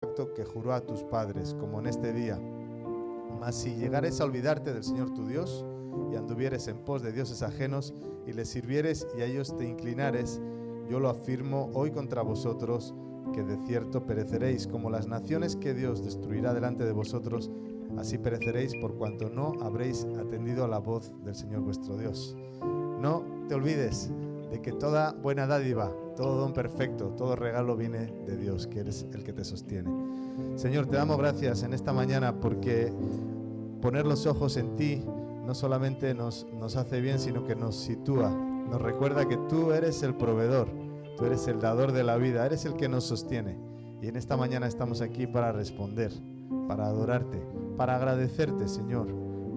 pacto que juró a tus padres, como en este día. Mas si llegares a olvidarte del Señor tu Dios, y anduvieres en pos de dioses ajenos, y les sirvieres y a ellos te inclinares, yo lo afirmo hoy contra vosotros, que de cierto pereceréis, como las naciones que Dios destruirá delante de vosotros, así pereceréis por cuanto no habréis atendido a la voz del Señor vuestro Dios. No te olvides de que toda buena dádiva, todo don perfecto, todo regalo viene de Dios, que eres el que te sostiene. Señor, te damos gracias en esta mañana porque poner los ojos en ti no solamente nos hace bien, sino que nos sitúa, nos recuerda que tú eres el proveedor, tú eres el dador de la vida, eres el que nos sostiene. Y en esta mañana estamos aquí para responder, para adorarte, para agradecerte, Señor,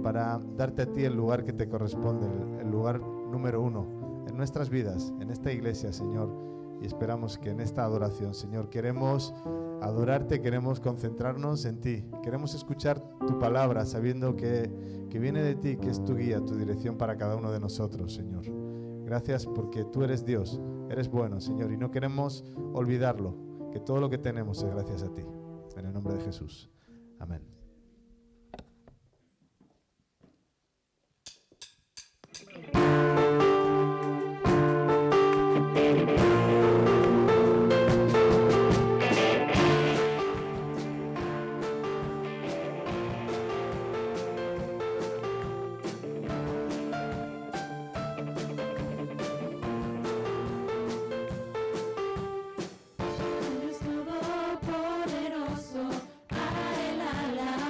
para darte a ti el lugar que te corresponde, el lugar número uno en nuestras vidas, en esta iglesia, Señor. Y esperamos que en esta adoración, Señor, queremos adorarte, queremos concentrarnos en ti, queremos escuchar tu palabra sabiendo que viene de ti, que es tu guía, tu dirección para cada uno de nosotros, Señor. Gracias porque tú eres Dios, eres bueno, Señor, y no queremos olvidarlo, que todo lo que tenemos es gracias a ti. En el nombre de Jesús. Amén. Dios Todopoderoso, a Él alabanza.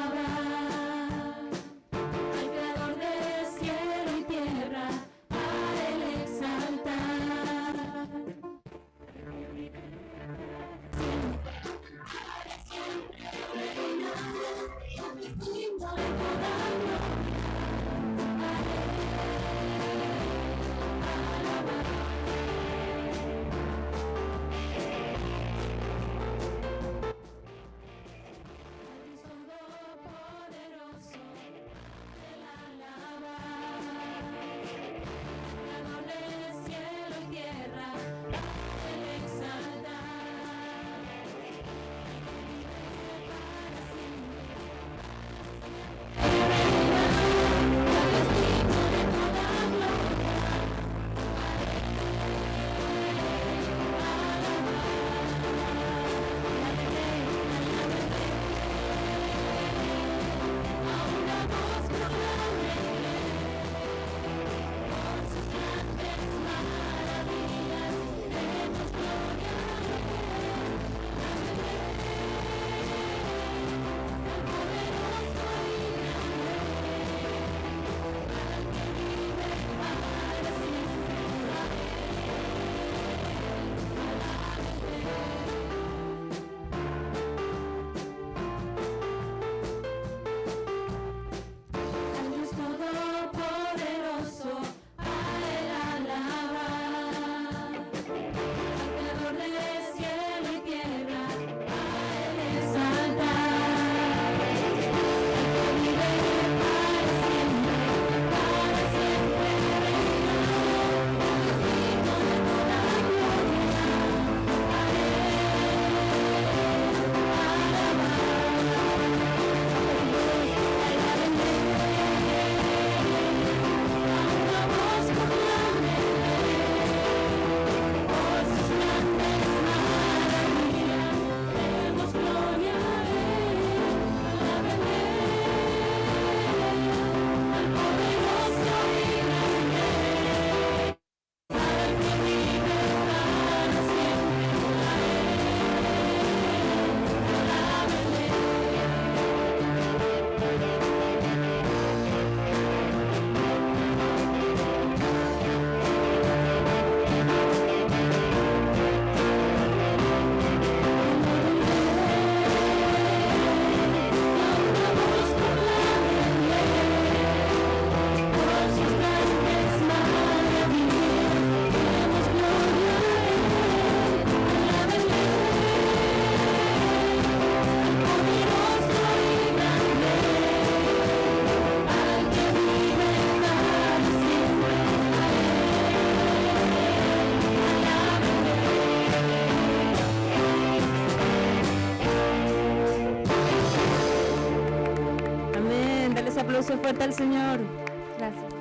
aplauso fuerte al Señor. Gracias.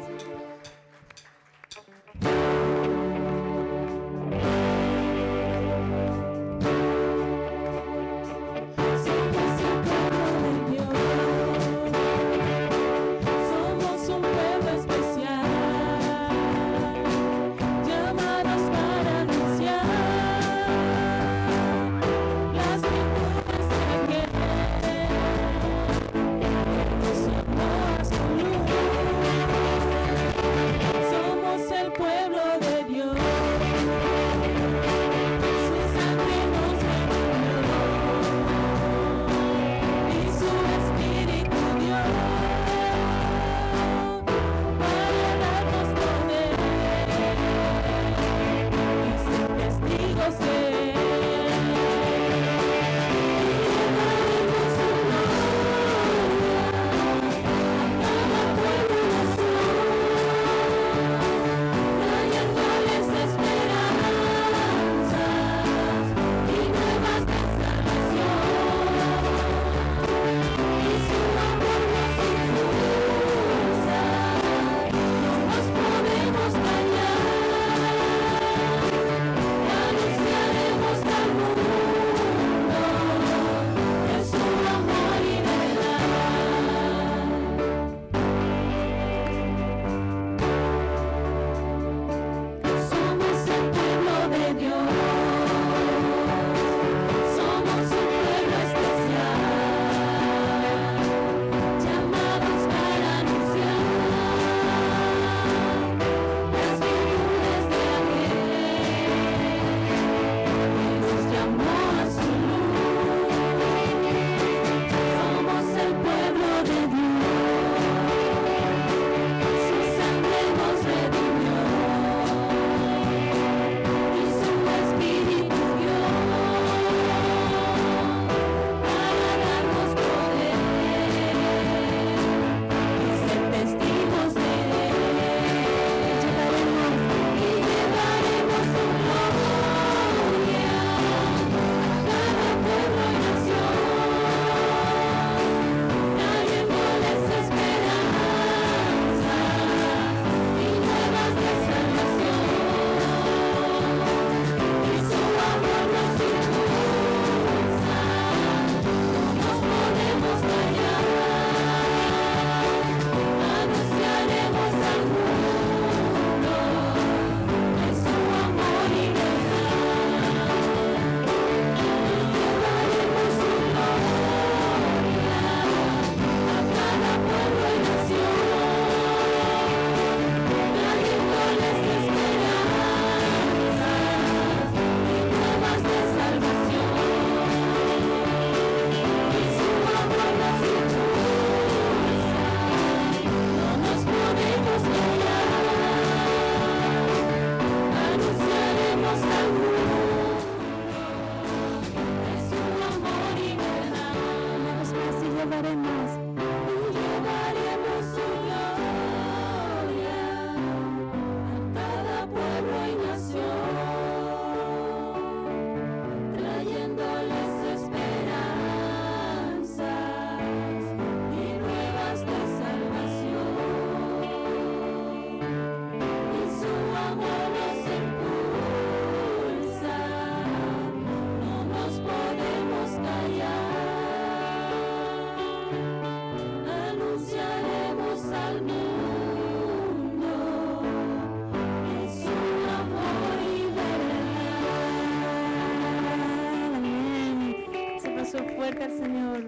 Fuerte al Señor,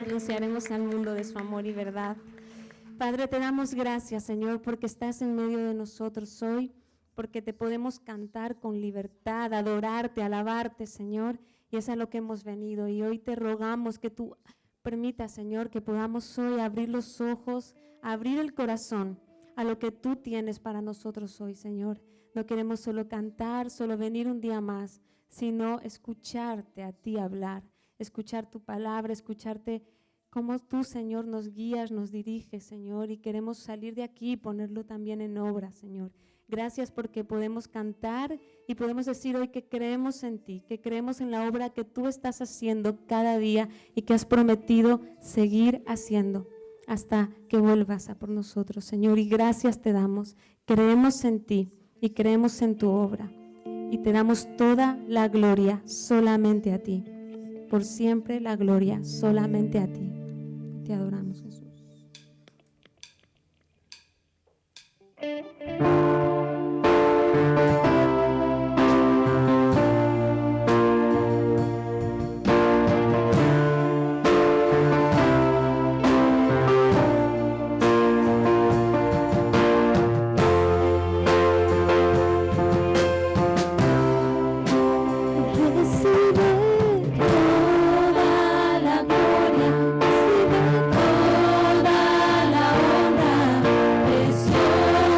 anunciaremos al mundo de su amor y verdad. Padre, te damos gracias, Señor, porque estás en medio de nosotros hoy, porque te podemos cantar con libertad, adorarte, alabarte, Señor, y es a lo que hemos venido. Y hoy te rogamos que tú permitas, Señor, que podamos hoy abrir los ojos, abrir el corazón a lo que tú tienes para nosotros hoy, Señor. No queremos solo cantar, solo venir un día más, sino escucharte a ti hablar, escuchar tu palabra, escucharte cómo tú, Señor, nos guías, nos diriges, Señor, y queremos salir de aquí y ponerlo también en obra, Señor. Gracias porque podemos cantar y podemos decir hoy que creemos en ti, que creemos en la obra que tú estás haciendo cada día y que has prometido seguir haciendo. hasta que vuelvas a por nosotros, Señor. Y gracias te damos. Creemos en ti y creemos en tu obra. Y te damos toda la gloria solamente a ti. Por siempre la gloria solamente a ti. Te adoramos, Jesús.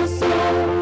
Precioso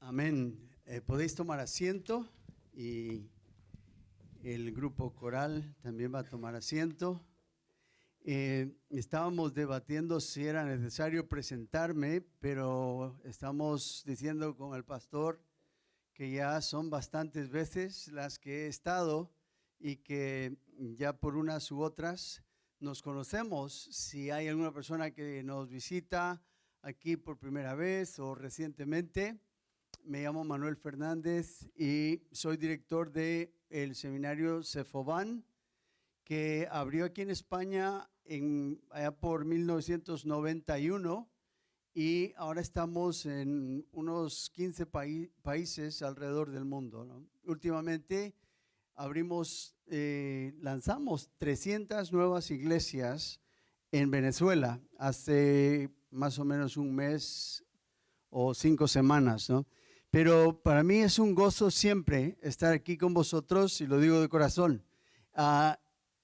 Amén. Podéis tomar asiento y el grupo coral también va a tomar asiento. Estábamos debatiendo si era necesario presentarme, pero estamos diciendo con el pastor que ya son bastantes veces las que he estado y que ya por unas u otras nos conocemos. Si hay alguna persona que nos visita aquí por primera vez o recientemente, me llamo Manuel Fernández y soy director del seminario Cefován, que abrió aquí en España allá por 1991 y ahora estamos en unos 15 países alrededor del mundo, ¿no? Últimamente lanzamos 300 nuevas iglesias en Venezuela hace más o menos un mes o 5 semanas, ¿no? Pero para mí es un gozo siempre estar aquí con vosotros y lo digo de corazón.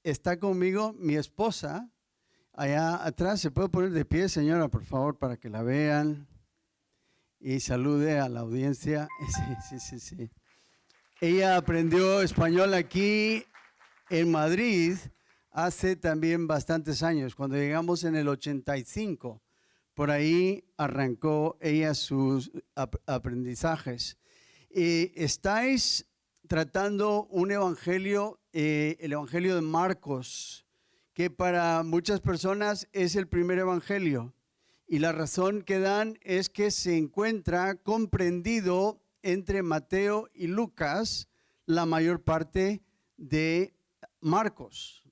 Está conmigo mi esposa, allá atrás. ¿Se puede poner de pie, señora, por favor, para que la vean? Y salude a la audiencia. Sí. Ella aprendió español aquí en Madrid hace también bastantes años. Cuando llegamos en el 85, por ahí arrancó ella sus aprendizajes. Estáis tratando un evangelio, el evangelio de Marcos, que para muchas personas es el primer evangelio. Y la razón que dan es que se encuentra comprendido entre Mateo y Lucas la mayor parte de Marcos.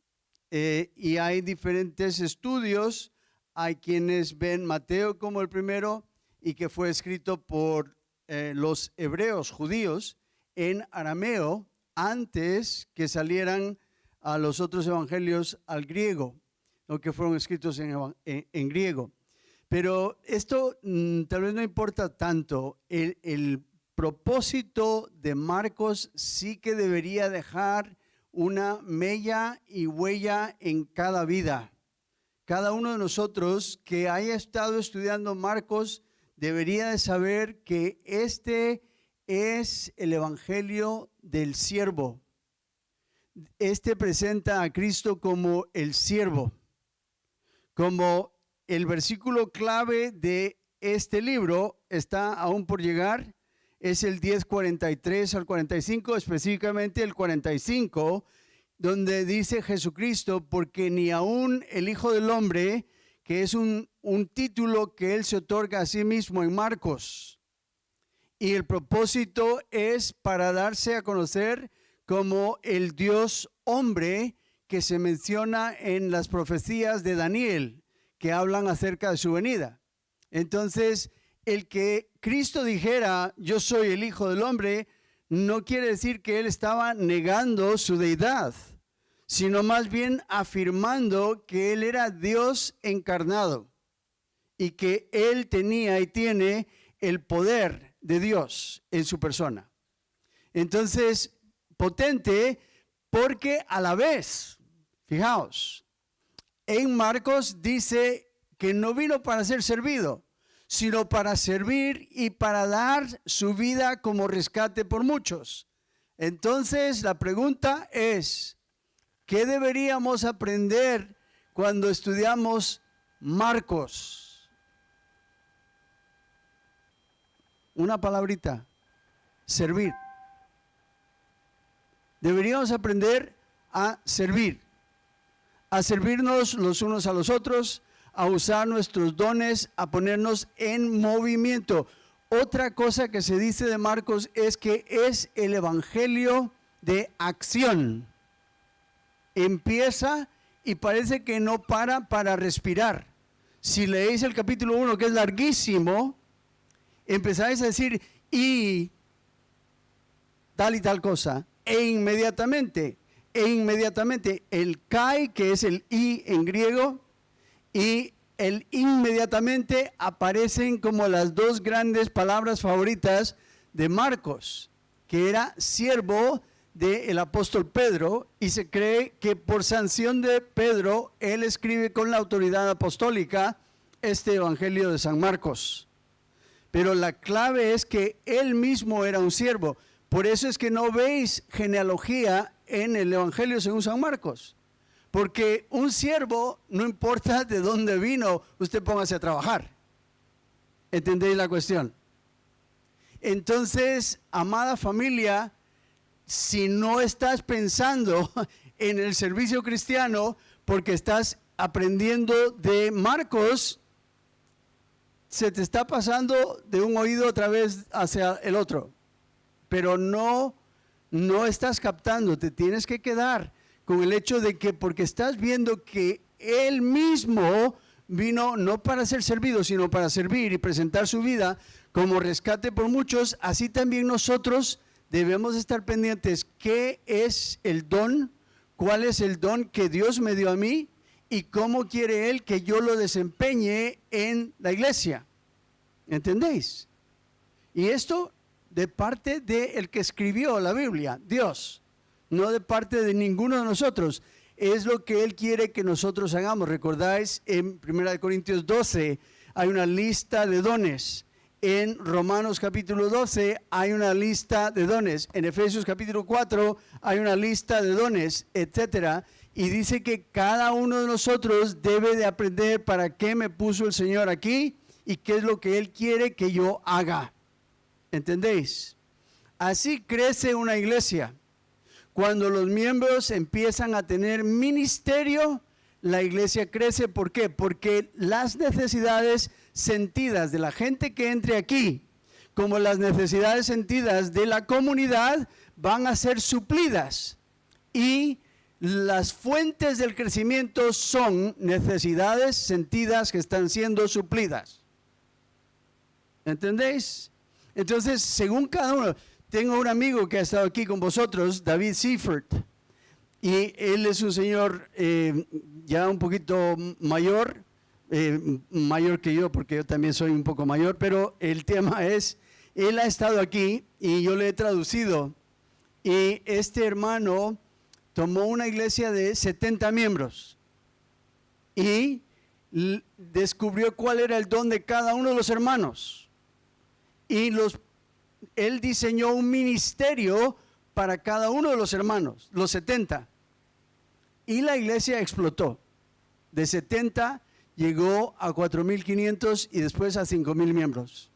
Y hay diferentes estudios. Hay quienes ven Mateo como el primero y que fue escrito por los hebreos judíos en arameo antes que salieran a los otros evangelios al griego, o que fueron escritos en griego. Pero esto tal vez no importa tanto. El propósito de Marcos sí que debería dejar una mella y huella en cada vida. Cada uno de nosotros que haya estado estudiando Marcos debería de saber que este es el evangelio del siervo. Este presenta a Cristo como el siervo, como el versículo clave de este libro está aún por llegar, es el 10:43 al 45, específicamente el 45, donde dice Jesucristo, porque ni aún el Hijo del Hombre, que es un título que él se otorga a sí mismo en Marcos, y el propósito es para darse a conocer como el Dios hombre que se menciona en las profecías de Daniel, que hablan acerca de su venida. Entonces, el que Cristo dijera, yo soy el Hijo del Hombre, no quiere decir que él estaba negando su deidad, sino más bien afirmando que él era Dios encarnado y que él tenía y tiene el poder de Dios en su persona. Entonces, potente, porque a la vez, fijaos, en Marcos dice que no vino para ser servido, sino para servir y para dar su vida como rescate por muchos. Entonces, la pregunta es, ¿qué deberíamos aprender cuando estudiamos Marcos? Una palabrita, servir. Deberíamos aprender a servirnos los unos a los otros, a usar nuestros dones, a ponernos en movimiento. Otra cosa que se dice de Marcos es que es el evangelio de acción. Empieza y parece que no para respirar. Si leéis el capítulo 1, que es larguísimo, empezáis a decir, y tal cosa, e inmediatamente, el kai, que es el i en griego, y el inmediatamente aparecen como las dos grandes palabras favoritas de Marcos, que era siervo del apóstol Pedro, y se cree que por sanción de Pedro, él escribe con la autoridad apostólica este evangelio de San Marcos. pero la clave es que él mismo era un siervo. Por eso es que no veis genealogía en el Evangelio según San Marcos. Porque un siervo, no importa de dónde vino, usted póngase a trabajar. ¿Entendéis la cuestión? Entonces, amada familia, si no estás pensando en el servicio cristiano porque estás aprendiendo de Marcos, se te está pasando de un oído otra vez hacia el otro. Pero no estás captando, te tienes que quedar con el hecho de que porque estás viendo que él mismo vino no para ser servido, sino para servir y presentar su vida como rescate por muchos, así también nosotros debemos estar pendientes. ¿Qué es el don? ¿Cuál es el don que Dios me dio a mí? ¿Y cómo quiere Él que yo lo desempeñe en la iglesia? ¿Entendéis? Y esto de parte del que escribió la Biblia, Dios, no de parte de ninguno de nosotros. Es lo que Él quiere que nosotros hagamos. ¿Recordáis? En 1 Corintios 12 hay una lista de dones. En Romanos capítulo 12 hay una lista de dones. En Efesios capítulo 4 hay una lista de dones, etcétera. Y dice que cada uno de nosotros debe de aprender para qué me puso el Señor aquí y qué es lo que Él quiere que yo haga. ¿Entendéis? Así crece una iglesia. Cuando los miembros empiezan a tener ministerio, la iglesia crece. ¿Por qué? Porque las necesidades sentidas de la gente que entre aquí, como las necesidades sentidas de la comunidad, van a ser suplidas. Y las fuentes del crecimiento son necesidades sentidas que están siendo suplidas. ¿Entendéis? Entonces, según cada uno, tengo un amigo que ha estado aquí con vosotros, David Seifert, y él es un señor ya un poquito mayor que yo, porque yo también soy un poco mayor, pero el tema es, él ha estado aquí y yo le he traducido, y este hermano tomó una iglesia de 70 miembros y descubrió cuál era el don de cada uno de los hermanos, y él diseñó un ministerio para cada uno de los hermanos, los 70. Y la iglesia explotó. De 70 llegó a 4.500 y después a 5.000 miembros.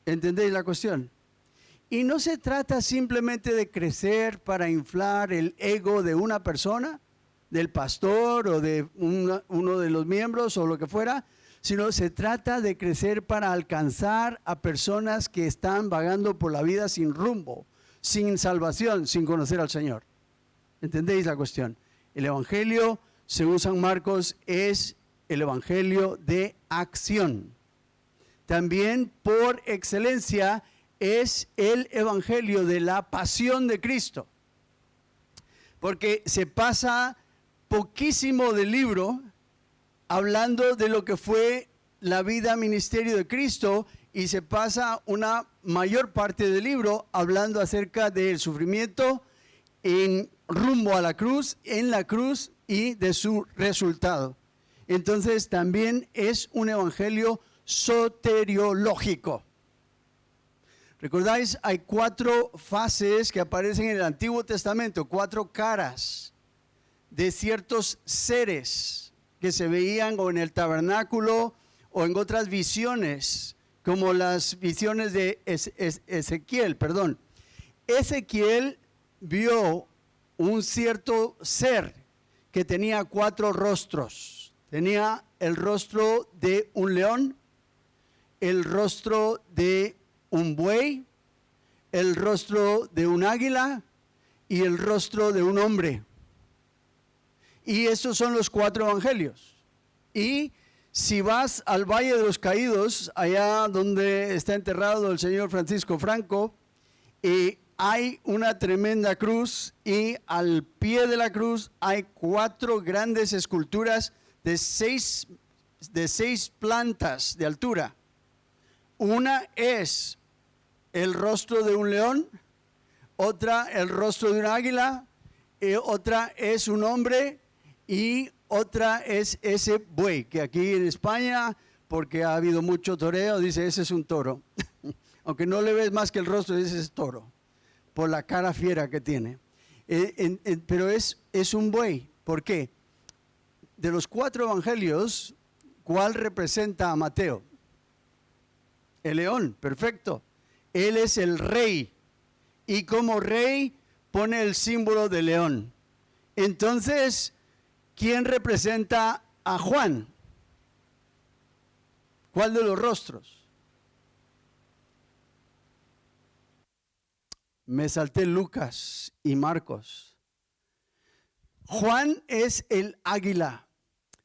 ¿Entendéis la cuestión? Y no se trata simplemente de crecer para inflar el ego de una persona, del pastor o de uno de los miembros o lo que fuera, sino se trata de crecer para alcanzar a personas que están vagando por la vida sin rumbo, sin salvación, sin conocer al Señor. ¿Entendéis la cuestión? El Evangelio, según San Marcos, es el Evangelio de acción. También, por excelencia, es el Evangelio de la pasión de Cristo. Porque se pasa poquísimo del libro hablando de lo que fue la vida ministerio de Cristo, y se pasa una mayor parte del libro hablando acerca del sufrimiento en rumbo a la cruz, en la cruz y de su resultado. Entonces también es un evangelio soteriológico. ¿Recordáis? Hay 4 fases que aparecen en el Antiguo Testamento, 4 caras de ciertos seres que se veían o en el tabernáculo o en otras visiones, como las visiones de Ezequiel. Ezequiel vio un cierto ser que tenía 4 rostros. Tenía el rostro de un león, el rostro de un buey, el rostro de un águila y el rostro de un hombre. Y estos son los 4 evangelios. Y si vas al Valle de los Caídos, allá donde está enterrado el señor Francisco Franco, hay una tremenda cruz, y al pie de la cruz hay 4 grandes esculturas de 6 plantas de altura. Una es el rostro de un león, otra el rostro de un águila, otra es un hombre, y otra es ese buey, que aquí en España porque ha habido mucho toreo, dice, ese es un toro. Aunque no le ves más que el rostro, ese es toro, por la cara fiera que tiene. Pero es un buey. ¿Por qué? De los 4 evangelios, ¿cuál representa a Mateo? El león, perfecto. Él es el rey. Y como rey pone el símbolo de león. Entonces, ¿quién representa a Juan? ¿Cuál de los rostros? Me salté Lucas y Marcos. Juan es el águila,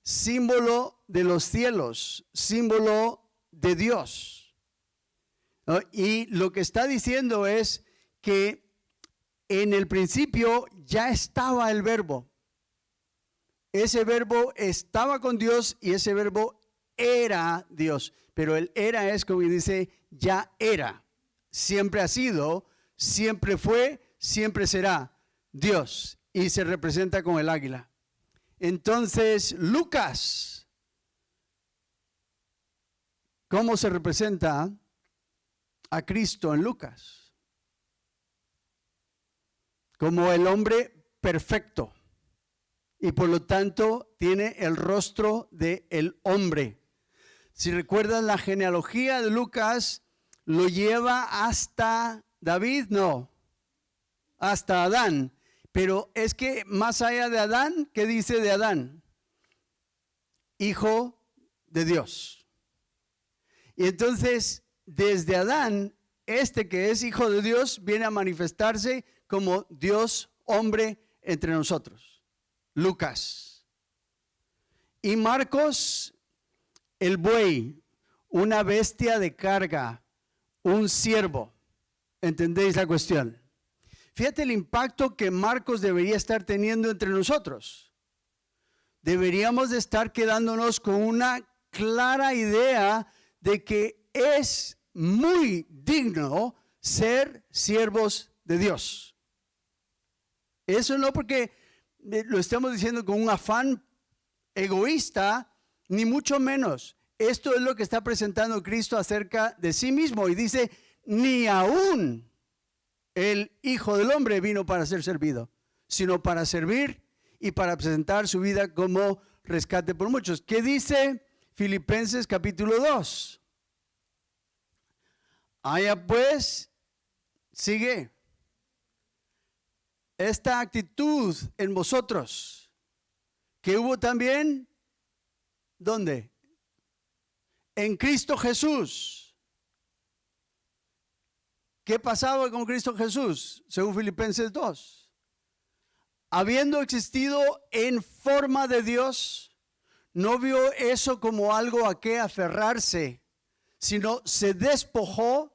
símbolo de los cielos, símbolo de Dios. ¿No? Y lo que está diciendo es que en el principio ya estaba el verbo. Ese verbo estaba con Dios y ese verbo era Dios. Pero el era es como dice, ya era. Siempre ha sido, siempre fue, siempre será Dios. Y se representa con el águila. Entonces, Lucas, ¿cómo se representa a Cristo en Lucas? Como el hombre perfecto. Y por lo tanto tiene el rostro del hombre. Si recuerdan la genealogía de Lucas, lo lleva hasta David, no, hasta Adán. Pero es que más allá de Adán, ¿qué dice de Adán? Hijo de Dios. Y entonces, desde Adán, este que es hijo de Dios, viene a manifestarse como Dios hombre entre nosotros. Lucas. Y Marcos, el buey, una bestia de carga, un siervo. ¿Entendéis la cuestión? Fíjate el impacto que Marcos debería estar teniendo entre nosotros. Deberíamos de estar quedándonos con una clara idea de que es muy digno ser siervos de Dios. Eso no porque lo estamos diciendo con un afán egoísta, ni mucho menos. Esto es lo que está presentando Cristo acerca de sí mismo y dice, ni aún el Hijo del Hombre vino para ser servido, sino para servir y para presentar su vida como rescate por muchos. ¿Qué dice Filipenses capítulo 2? Haya pues, sigue, esta actitud en vosotros, que hubo también, ¿dónde? En Cristo Jesús. ¿Qué pasaba con Cristo Jesús? Según Filipenses 2. Habiendo existido en forma de Dios, no vio eso como algo a qué aferrarse, sino se despojó,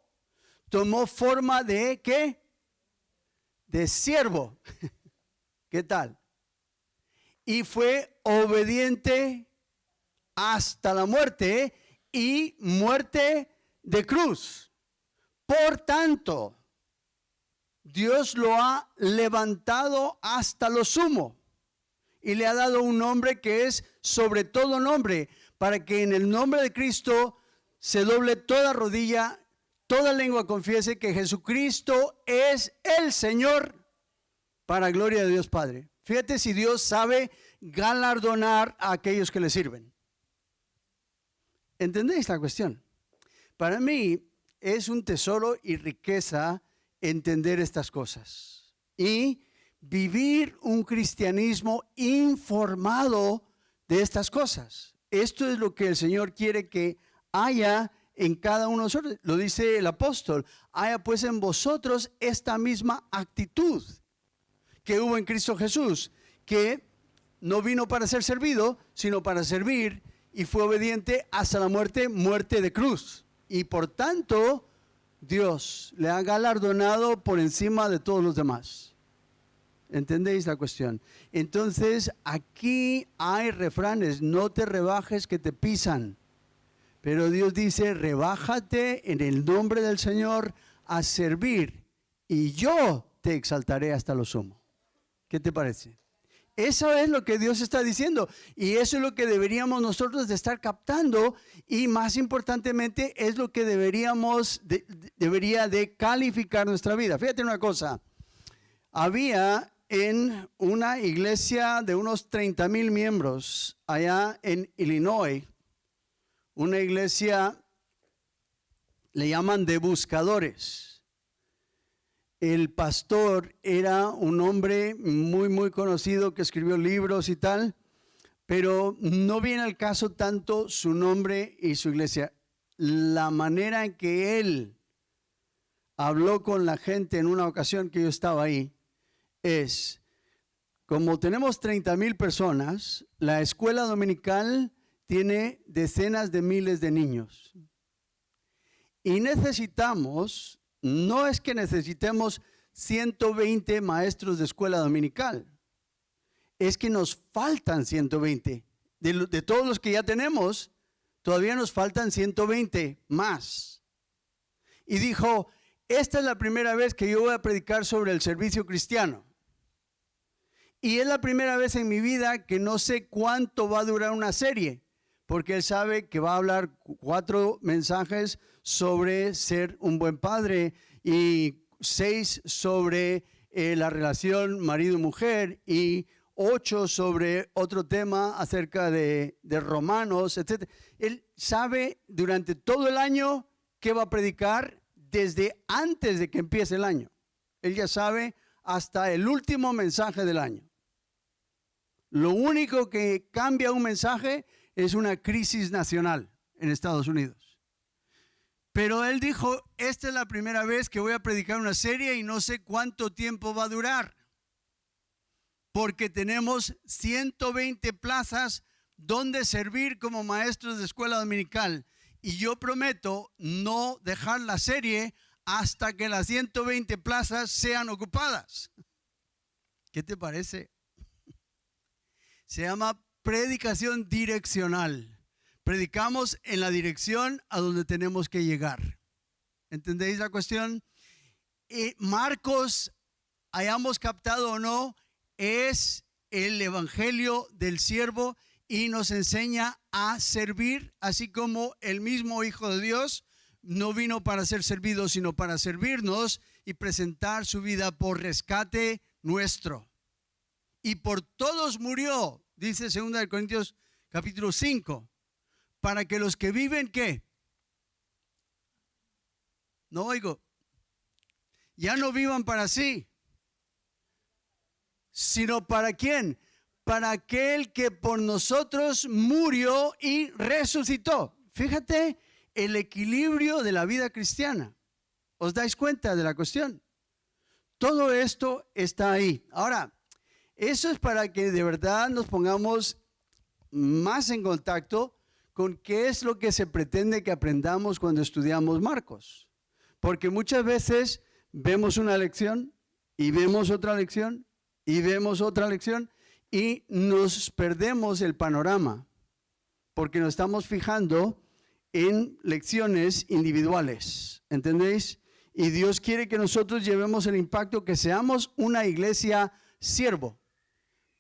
tomó forma de ¿qué? De siervo. ¿Qué tal? Y fue obediente hasta la muerte y muerte de cruz. Por tanto, Dios lo ha levantado hasta lo sumo y le ha dado un nombre que es sobre todo nombre, para que en el nombre de Cristo se doble toda rodilla, toda lengua confiese que Jesucristo es el Señor, para gloria de Dios Padre. Fíjate si Dios sabe galardonar a aquellos que le sirven. ¿Entendéis la cuestión? Para mí es un tesoro y riqueza entender estas cosas y vivir un cristianismo informado de estas cosas. Esto es lo que el Señor quiere que haya en cada uno de nosotros. Lo dice el apóstol, haya pues en vosotros esta misma actitud que hubo en Cristo Jesús, que no vino para ser servido, sino para servir, y fue obediente hasta la muerte, muerte de cruz. Y por tanto, Dios le ha galardonado por encima de todos los demás. ¿Entendéis la cuestión? Entonces, aquí hay refranes, no te rebajes que te pisan. Pero Dios dice, rebájate en el nombre del Señor a servir y yo te exaltaré hasta lo sumo. ¿Qué te parece? Eso es lo que Dios está diciendo y eso es lo que deberíamos nosotros de estar captando y más importantemente es lo que debería de calificar nuestra vida. Fíjate una cosa, había en una iglesia de unos 30,000 miembros allá en Illinois, una iglesia le llaman de buscadores. El pastor era un hombre muy conocido que escribió libros y tal, pero no viene al caso tanto su nombre y su iglesia. La manera en que él habló con la gente en una ocasión que yo estaba ahí es, como tenemos 30,000 personas, la escuela dominical tiene decenas de miles de niños. Y necesitamos, no es que necesitemos 120 maestros de escuela dominical, es que nos faltan 120. De todos los que ya tenemos, todavía nos faltan 120 más. Y dijo, esta es la primera vez que yo voy a predicar sobre el servicio cristiano. Y es la primera vez en mi vida que no sé cuánto va a durar una serie, porque él sabe que va a hablar 4 mensajes sobre ser un buen padre y 6 sobre la relación marido-mujer y 8 sobre otro tema acerca de Romanos, etc. Él sabe durante todo el año qué va a predicar desde antes de que empiece el año. Él ya sabe hasta el último mensaje del año. Lo único que cambia un mensaje es una crisis nacional en Estados Unidos. Pero él dijo, esta es la primera vez que voy a predicar una serie y no sé cuánto tiempo va a durar. Porque tenemos 120 plazas donde servir como maestros de escuela dominical. Y yo prometo no dejar la serie hasta que las 120 plazas sean ocupadas. ¿Qué te parece? Se llama predicación direccional. Predicamos en la dirección a donde tenemos que llegar. ¿Entendéis la cuestión? Marcos, hayamos captado o no, es el evangelio del siervo y nos enseña a servir, así como el mismo Hijo de Dios no vino para ser servido, sino para servirnos y presentar su vida por rescate nuestro. Y por todos murió, dice 2 Corintios capítulo 5, para que los que viven, ¿qué? No oigo. Ya no vivan para sí, sino para ¿quién? Para aquel que por nosotros murió y resucitó. Fíjate el equilibrio de la vida cristiana. ¿Os dais cuenta de la cuestión? Todo esto está ahí. Ahora, eso es para que de verdad nos pongamos más en contacto con qué es lo que se pretende que aprendamos cuando estudiamos Marcos. Porque muchas veces vemos una lección y vemos otra lección y vemos otra lección y nos perdemos el panorama porque nos estamos fijando en lecciones individuales, ¿entendéis? Y Dios quiere que nosotros llevemos el impacto, que seamos una iglesia siervo,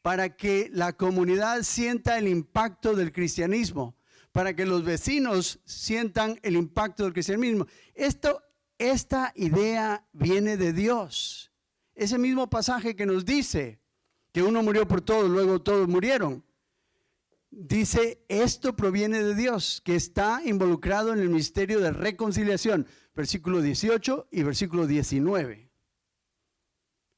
para que la comunidad sienta el impacto del cristianismo, para que los vecinos sientan el impacto del cristianismo. Esta idea viene de Dios. Ese mismo pasaje que nos dice que uno murió por todos, luego todos murieron. Dice, esto proviene de Dios, que está involucrado en el misterio de reconciliación. Versículo 18 y versículo 19.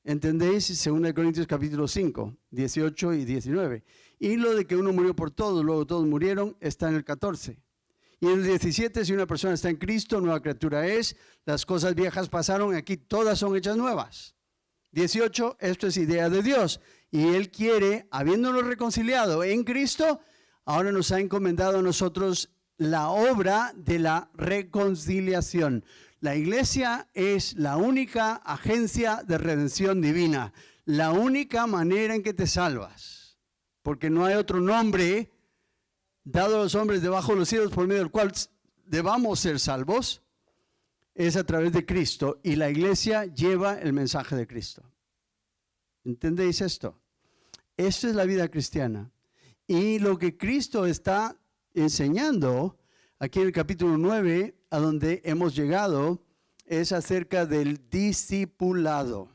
¿Entendéis? 2 Corintios capítulo 5, 18 y 19. Y lo de que uno murió por todos, luego todos murieron, está en el 14. Y en el 17, si una persona está en Cristo, nueva criatura es, las cosas viejas pasaron, aquí todas son hechas nuevas. 18, esto es idea de Dios. Y Él quiere, habiéndonos reconciliado en Cristo, ahora nos ha encomendado a nosotros la obra de la reconciliación. La iglesia es la única agencia de redención divina, la única manera en que te salvas, porque no hay otro nombre dado a los hombres debajo de los cielos por medio del cual debamos ser salvos, es a través de Cristo, y la iglesia lleva el mensaje de Cristo. ¿Entendéis esto? Esto es la vida cristiana. Y lo que Cristo está enseñando aquí en el capítulo 9, a donde hemos llegado, es acerca del discipulado,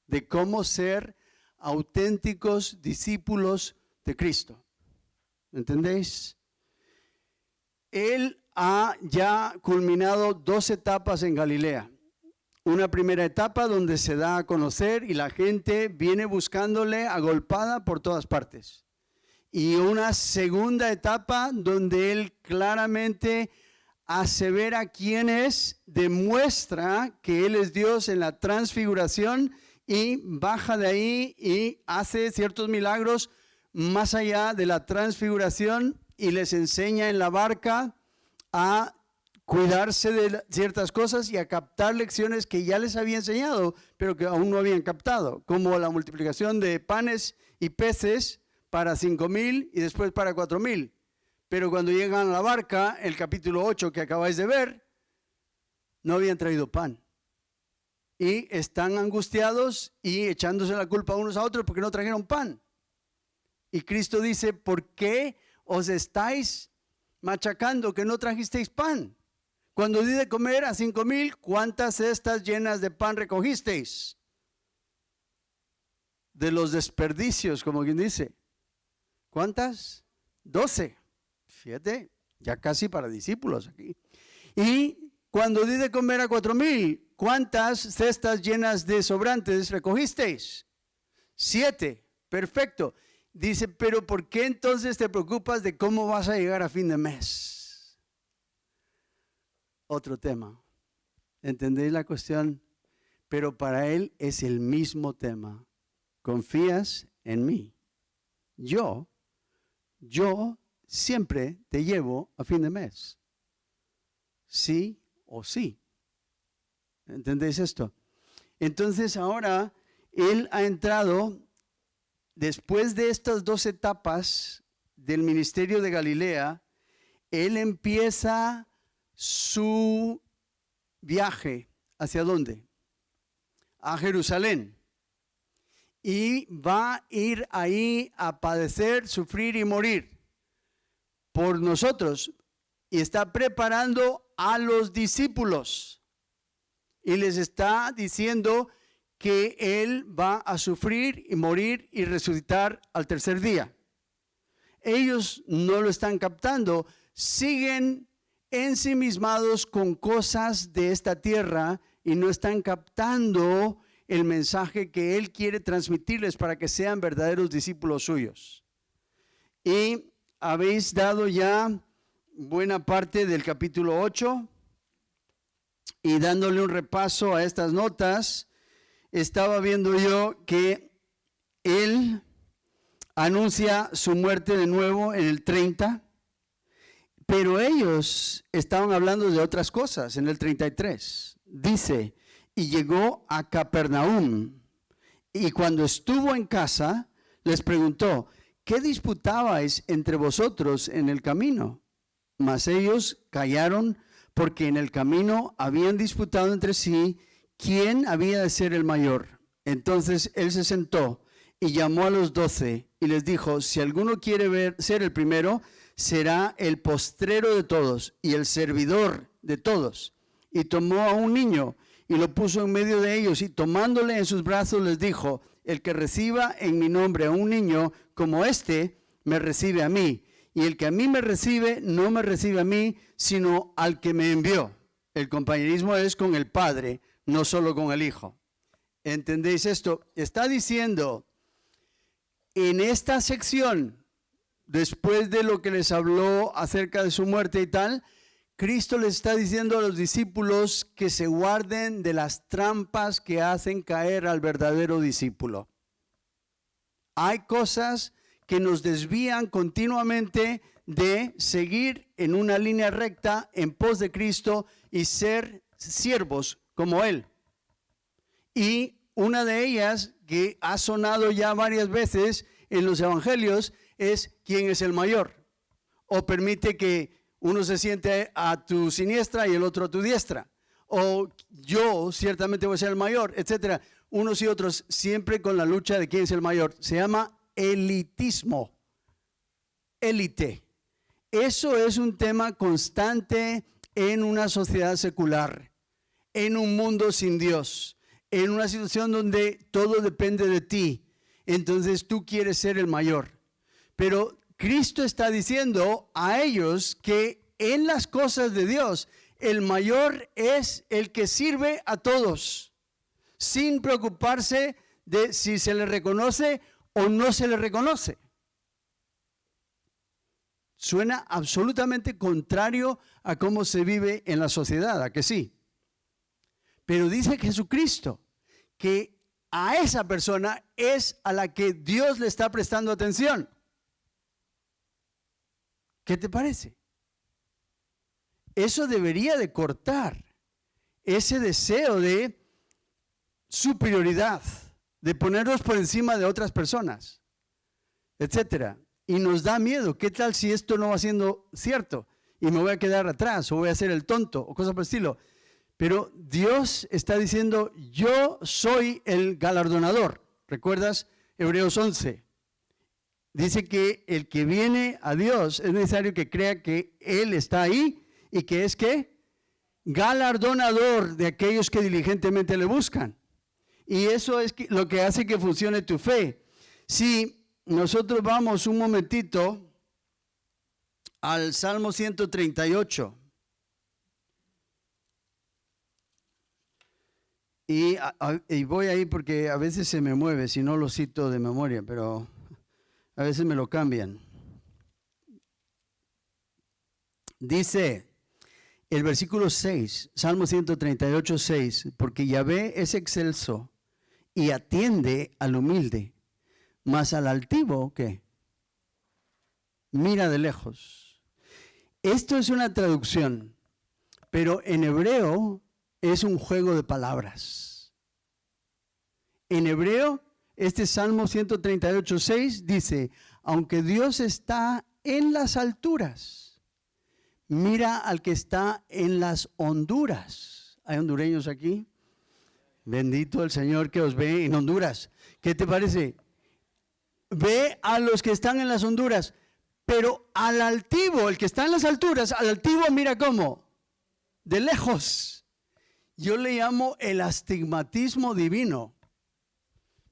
de cómo ser auténticos discípulos de Cristo. ¿Entendéis? Él ha ya culminado 2 etapas en Galilea. Una primera etapa donde se da a conocer y la gente viene buscándole agolpada por todas partes. Y una segunda etapa donde él claramente asevera quién es, demuestra que él es Dios en la transfiguración y baja de ahí y hace ciertos milagros más allá de la transfiguración y les enseña en la barca a cuidarse de ciertas cosas y a captar lecciones que ya les había enseñado, pero que aún no habían captado, como la multiplicación de panes y peces para 5,000 y después para 4,000. Pero cuando llegan a la barca, el capítulo 8 que acabáis de ver, no habían traído pan. Y están angustiados y echándose la culpa unos a otros porque no trajeron pan. Y Cristo dice, ¿por qué os estáis machacando que no trajisteis pan? Cuando di de comer a 5,000, ¿cuántas cestas llenas de pan recogisteis? De los desperdicios, como quien dice. ¿Cuántas? 12. Fíjate, ya casi para discípulos aquí. Y cuando di de comer a 4,000, ¿cuántas cestas llenas de sobrantes recogisteis? 7. Perfecto. Dice, pero ¿por qué entonces te preocupas de cómo vas a llegar a fin de mes? Otro tema. ¿Entendéis la cuestión? Pero para él es el mismo tema. Confías en mí. Yo siempre te llevo a fin de mes. Sí o sí. ¿Entendéis esto? Entonces ahora él ha entrado, después de estas 2 etapas del ministerio de Galilea, él empieza su viaje. ¿Hacia dónde? A Jerusalén. Y va a ir ahí a padecer, sufrir y morir por nosotros. Y está preparando a los discípulos. Y les está diciendo que él va a sufrir y morir y resucitar al tercer día. Ellos no lo están captando, siguen ensimismados con cosas de esta tierra y no están captando el mensaje que él quiere transmitirles para que sean verdaderos discípulos suyos. Y habéis dado ya buena parte del capítulo 8 y dándole un repaso a estas notas, estaba viendo yo que él anuncia su muerte de nuevo en el 30, pero ellos estaban hablando de otras cosas en el 33. Dice, y llegó a Capernaum, y cuando estuvo en casa, les preguntó, ¿qué disputabais entre vosotros en el camino? Mas ellos callaron, porque en el camino habían disputado entre sí quién había de ser el mayor. Entonces él se sentó y llamó a los 12 y les dijo, si alguno quiere ser el primero, será el postrero de todos y el servidor de todos. Y tomó a un niño y lo puso en medio de ellos y tomándole en sus brazos les dijo, el que reciba en mi nombre a un niño como este, me recibe a mí. Y el que a mí me recibe, no me recibe a mí, sino al que me envió. El compañerismo es con el Padre, no solo con el Hijo. ¿Entendéis esto? Está diciendo, en esta sección, después de lo que les habló acerca de su muerte y tal, Cristo les está diciendo a los discípulos que se guarden de las trampas que hacen caer al verdadero discípulo. Hay cosas que nos desvían continuamente de seguir en una línea recta en pos de Cristo y ser siervos como Él. Y una de ellas que ha sonado ya varias veces en los evangelios es ¿quién es el mayor? O permite que uno se siente a tu siniestra y el otro a tu diestra. O yo ciertamente voy a ser el mayor, etcétera. Unos y otros siempre con la lucha de quién es el mayor. Se llama elitismo. Élite. Eso es un tema constante en una sociedad secular, en un mundo sin Dios, en una situación donde todo depende de ti. Entonces tú quieres ser el mayor. Pero Cristo está diciendo a ellos que en las cosas de Dios, el mayor es el que sirve a todos, sin preocuparse de si se le reconoce o no se le reconoce. Suena absolutamente contrario a cómo se vive en la sociedad, ¿a que sí? Pero dice Jesucristo que a esa persona es a la que Dios le está prestando atención. ¿Qué te parece? Eso debería de cortar ese deseo de superioridad, de ponernos por encima de otras personas, etcétera. Y nos da miedo. ¿Qué tal si esto no va siendo cierto? Y me voy a quedar atrás, o voy a ser el tonto, o cosas por el estilo. Pero Dios está diciendo, yo soy el galardonador. ¿Recuerdas Hebreos 11? Dice que el que viene a Dios es necesario que crea que Él está ahí y que es ¿qué? Galardonador de aquellos que diligentemente le buscan. Y eso es lo que hace que funcione tu fe. Si nosotros vamos un momentito al Salmo 138. Y voy ahí porque a veces se me mueve, si no lo cito de memoria, pero a veces me lo cambian. Dice el versículo 6, Salmo 138, 6, porque Yahvé es excelso y atiende al humilde, mas al altivo, ¿qué? Mira de lejos. Esto es una traducción, pero en hebreo es un juego de palabras. En hebreo, este Salmo 138, 6 dice, aunque Dios está en las alturas, mira al que está en las honduras. ¿Hay hondureños aquí? Bendito el Señor que os ve en Honduras. ¿Qué te parece? Ve a los que están en las honduras, pero al altivo, el que está en las alturas, al altivo mira cómo, de lejos. Yo le llamo el astigmatismo divino.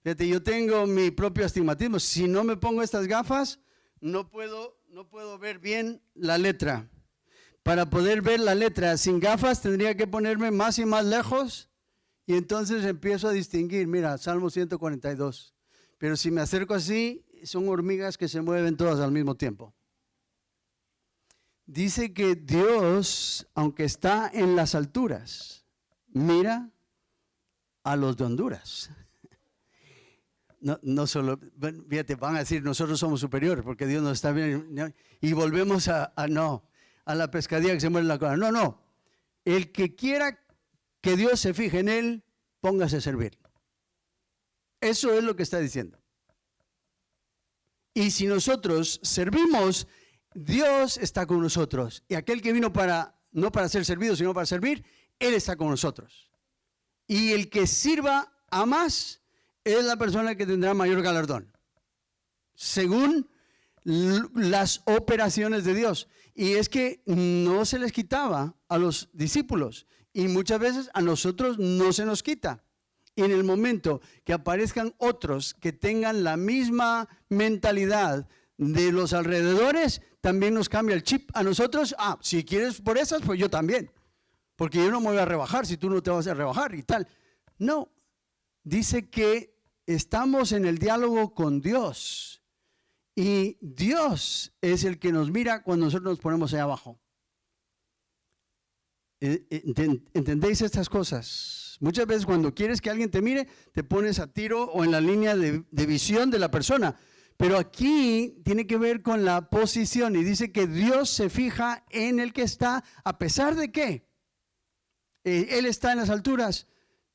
Fíjate, yo tengo mi propio astigmatismo. Si no me pongo estas gafas, no puedo ver bien la letra. Para poder ver la letra sin gafas tendría que ponerme más y más lejos y entonces empiezo a distinguir. Mira, Salmo 142. Pero si me acerco así, son hormigas que se mueven todas al mismo tiempo. Dice que Dios, aunque está en las alturas, mira a los de Honduras. No solo, fíjate, van a decir, nosotros somos superiores porque Dios nos está viendo. Y volvemos a la pescadilla que se muere en la cola. No. El que quiera que Dios se fije en él, póngase a servir. Eso es lo que está diciendo. Y si nosotros servimos, Dios está con nosotros. Y aquel que vino no para ser servido, sino para servir, Él está con nosotros. Y el que sirva a más es la persona que tendrá mayor galardón, según las operaciones de Dios. Y es que no se les quitaba a los discípulos. Y muchas veces a nosotros no se nos quita. Y en el momento que aparezcan otros que tengan la misma mentalidad de los alrededores, también nos cambia el chip a nosotros. Si quieres por esas, pues yo también. Porque yo no me voy a rebajar si tú no te vas a rebajar y tal. No, dice que estamos en el diálogo con Dios. Y Dios es el que nos mira cuando nosotros nos ponemos ahí abajo. ¿Entendéis estas cosas? Muchas veces cuando quieres que alguien te mire, te pones a tiro o en la línea de visión de la persona. Pero aquí tiene que ver con la posición y dice que Dios se fija en el que está, a pesar de que Él está en las alturas,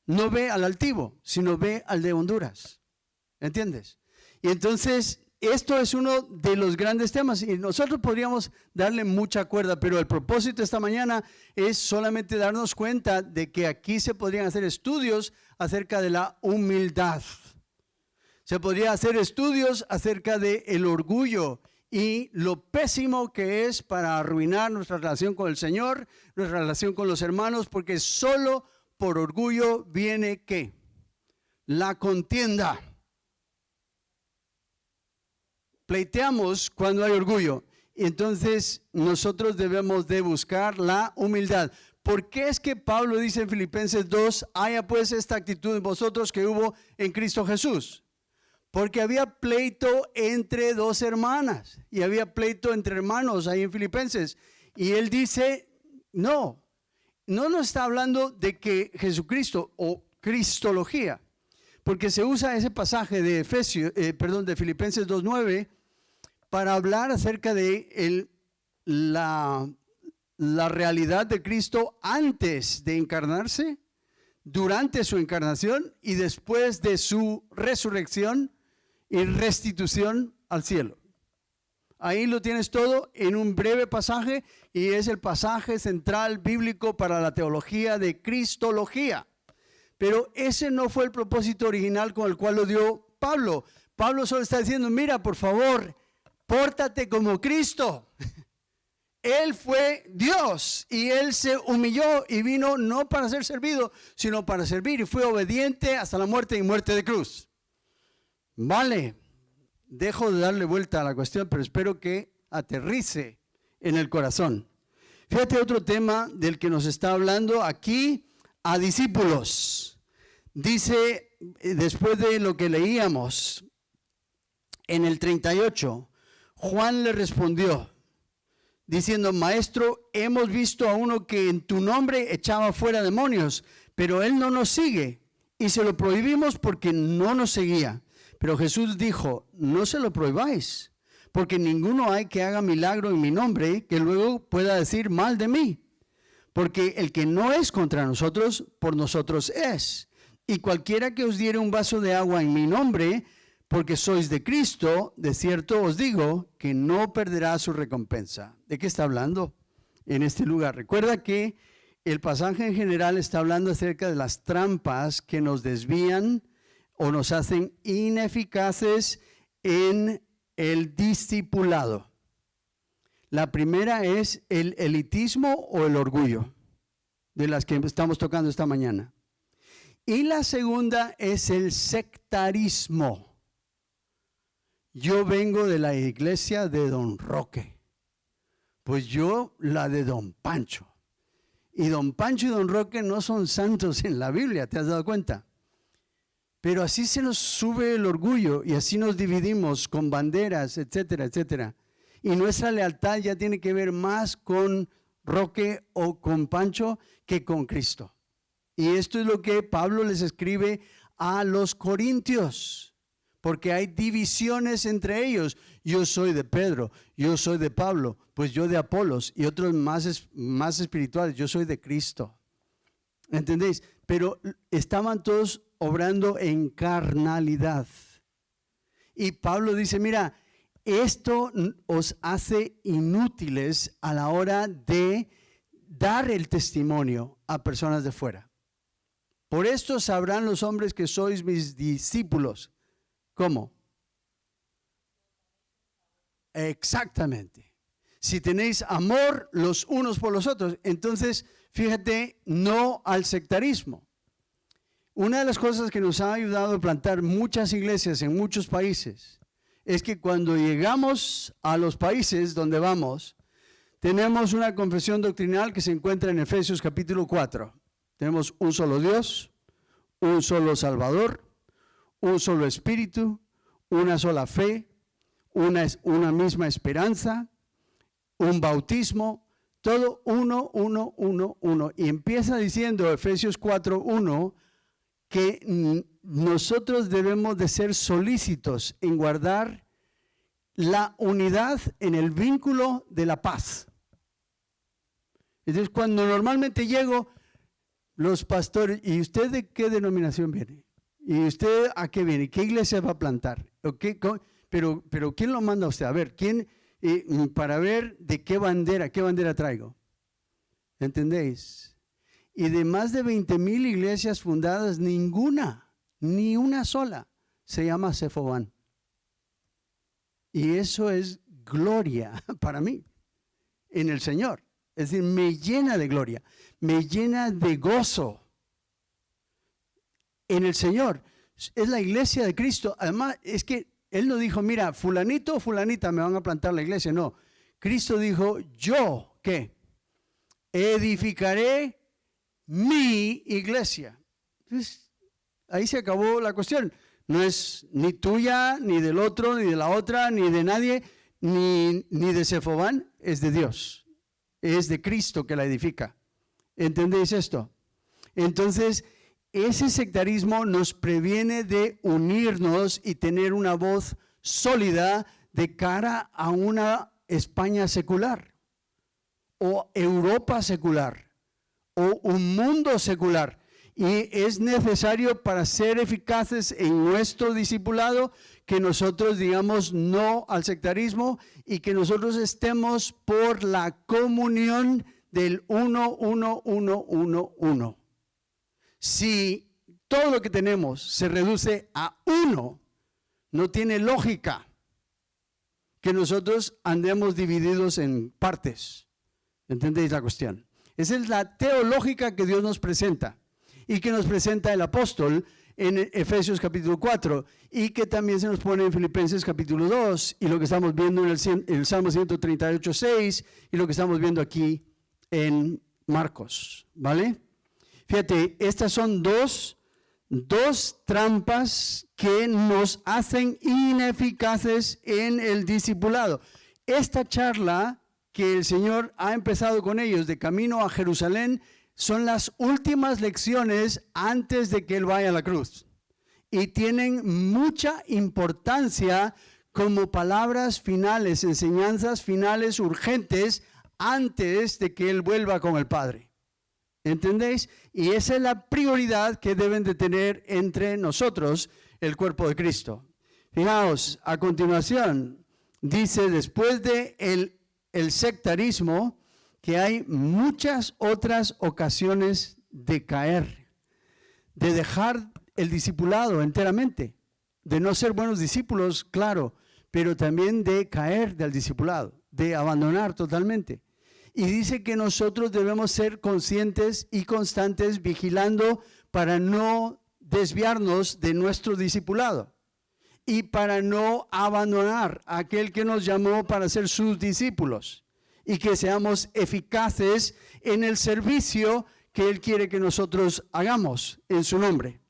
no ve al altivo, sino ve al de Honduras. ¿Entiendes? Y entonces esto es uno de los grandes temas y nosotros podríamos darle mucha cuerda, pero el propósito esta mañana es solamente darnos cuenta de que aquí se podrían hacer estudios acerca de la humildad. Se podría hacer estudios acerca del orgullo y lo pésimo que es para arruinar nuestra relación con el Señor, nuestra relación con los hermanos, porque solo por orgullo viene ¿qué? La contienda. Pleiteamos cuando hay orgullo. Entonces nosotros debemos de buscar la humildad. ¿Por qué es que Pablo dice en Filipenses 2, haya pues esta actitud en vosotros que hubo en Cristo Jesús? Porque había pleito entre dos hermanas y había pleito entre hermanos ahí en Filipenses. Y él dice, no nos está hablando de que Jesucristo o cristología, porque se usa ese pasaje de de Filipenses 2:9 para hablar acerca de la realidad de Cristo antes de encarnarse, durante su encarnación y después de su resurrección y restitución al cielo. Ahí lo tienes todo en un breve pasaje y es el pasaje central bíblico para la teología de cristología. Pero ese no fue el propósito original con el cual lo dio Pablo. Pablo solo está diciendo, mira, por favor, pórtate como Cristo. Él fue Dios y Él se humilló y vino no para ser servido, sino para servir y fue obediente hasta la muerte y muerte de cruz. Vale, dejo de darle vuelta a la cuestión, pero espero que aterrice en el corazón. Fíjate otro tema del que nos está hablando aquí a discípulos. Dice, después de lo que leíamos en el 38, Juan le respondió diciendo, maestro, hemos visto a uno que en tu nombre echaba fuera demonios, pero él no nos sigue y se lo prohibimos porque no nos seguía. Pero Jesús dijo, no se lo prohibáis, porque ninguno hay que haga milagro en mi nombre que luego pueda decir mal de mí. Porque el que no es contra nosotros, por nosotros es. Y cualquiera que os diere un vaso de agua en mi nombre, porque sois de Cristo, de cierto os digo que no perderá su recompensa. ¿De qué está hablando en este lugar? Recuerda que el pasaje en general está hablando acerca de las trampas que nos desvían o nos hacen ineficaces en el discipulado. La primera es el elitismo o el orgullo, de las que estamos tocando esta mañana. Y la segunda es el sectarismo. Yo vengo de la iglesia de Don Roque, pues yo la de Don Pancho. Y Don Pancho y Don Roque no son santos en la Biblia, ¿te has dado cuenta? Pero así se nos sube el orgullo y así nos dividimos con banderas, etcétera, etcétera. Y nuestra lealtad ya tiene que ver más con Roque o con Pancho que con Cristo. Y esto es lo que Pablo les escribe a los corintios, porque hay divisiones entre ellos. Yo soy de Pedro, yo soy de Pablo, pues yo de Apolos y otros más espirituales, yo soy de Cristo. ¿Entendéis? Pero estaban todos obrando en carnalidad. Y Pablo dice, mira, esto os hace inútiles a la hora de dar el testimonio a personas de fuera. Por esto sabrán los hombres que sois mis discípulos. ¿Cómo? Exactamente. Si tenéis amor los unos por los otros, entonces fíjate, no al sectarismo. Una de las cosas que nos ha ayudado a plantar muchas iglesias en muchos países es que cuando llegamos a los países donde vamos, tenemos una confesión doctrinal que se encuentra en Efesios capítulo 4. Tenemos un solo Dios, un solo Salvador, un solo Espíritu, una sola fe, una misma esperanza, un bautismo, todo uno. Y empieza diciendo Efesios 4:1 que nosotros debemos de ser solícitos en guardar la unidad en el vínculo de la paz. Entonces, cuando normalmente llego, los pastores, ¿y usted de qué denominación viene? ¿Y usted a qué viene? ¿Qué iglesia va a plantar? Pero ¿quién lo manda a usted? A ver, ¿quién? Para ver de qué bandera traigo. ¿Entendéis? Y de más de 20,000 iglesias fundadas, ni una sola se llama Sefobán. Y eso es gloria para mí en el Señor. Es decir, me llena de gloria, me llena de gozo en el Señor. Es la iglesia de Cristo. Además, es que Él no dijo, mira, fulanito o fulanita me van a plantar la iglesia. No, Cristo dijo, yo, ¿qué? Edificaré mi iglesia. Entonces, ahí se acabó la cuestión. No es ni tuya, ni del otro, ni de la otra, ni de nadie, ni de Sefobán, es de Dios. Es de Cristo que la edifica. ¿Entendéis esto? Entonces, ese sectarismo nos previene de unirnos y tener una voz sólida de cara a una España secular, o Europa secular, o un mundo secular. Y es necesario para ser eficaces en nuestro discipulado que nosotros digamos no al sectarismo y que nosotros estemos por la comunión del 1. Si todo lo que tenemos se reduce a uno, no tiene lógica que nosotros andemos divididos en partes. ¿Entendéis la cuestión? Esa es la teológica que Dios nos presenta y que nos presenta el apóstol en Efesios capítulo 4 y que también se nos pone en Filipenses capítulo 2 y lo que estamos viendo en el Salmo 138:6 y lo que estamos viendo aquí en Marcos, ¿vale? Fíjate, estas son dos trampas que nos hacen ineficaces en el discipulado. Esta charla que el Señor ha empezado con ellos de camino a Jerusalén son las últimas lecciones antes de que Él vaya a la cruz. Y tienen mucha importancia como palabras finales, enseñanzas finales urgentes antes de que Él vuelva con el Padre. ¿Entendéis? Y esa es la prioridad que deben de tener entre nosotros, el cuerpo de Cristo. Fijaos, a continuación, dice, después de el sectarismo, que hay muchas otras ocasiones de caer, de dejar el discipulado enteramente, de no ser buenos discípulos, claro, pero también de caer del discipulado, de abandonar totalmente. Y dice que nosotros debemos ser conscientes y constantes vigilando para no desviarnos de nuestro discipulado y para no abandonar a aquel que nos llamó para ser sus discípulos y que seamos eficaces en el servicio que Él quiere que nosotros hagamos en su nombre.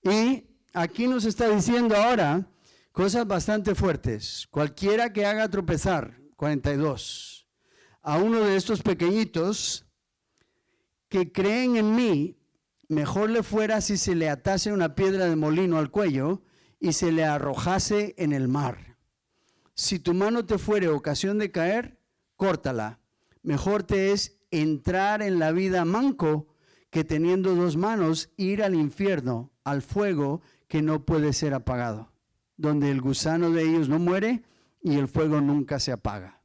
Y aquí nos está diciendo ahora cosas bastante fuertes. Cualquiera que haga tropezar, 42, a uno de estos pequeñitos que creen en mí, mejor le fuera si se le atase una piedra de molino al cuello y se le arrojase en el mar. Si tu mano te fuere ocasión de caer, córtala. Mejor te es entrar en la vida manco que teniendo dos manos ir al infierno, al fuego que no puede ser apagado, donde el gusano de ellos no muere y el fuego nunca se apaga.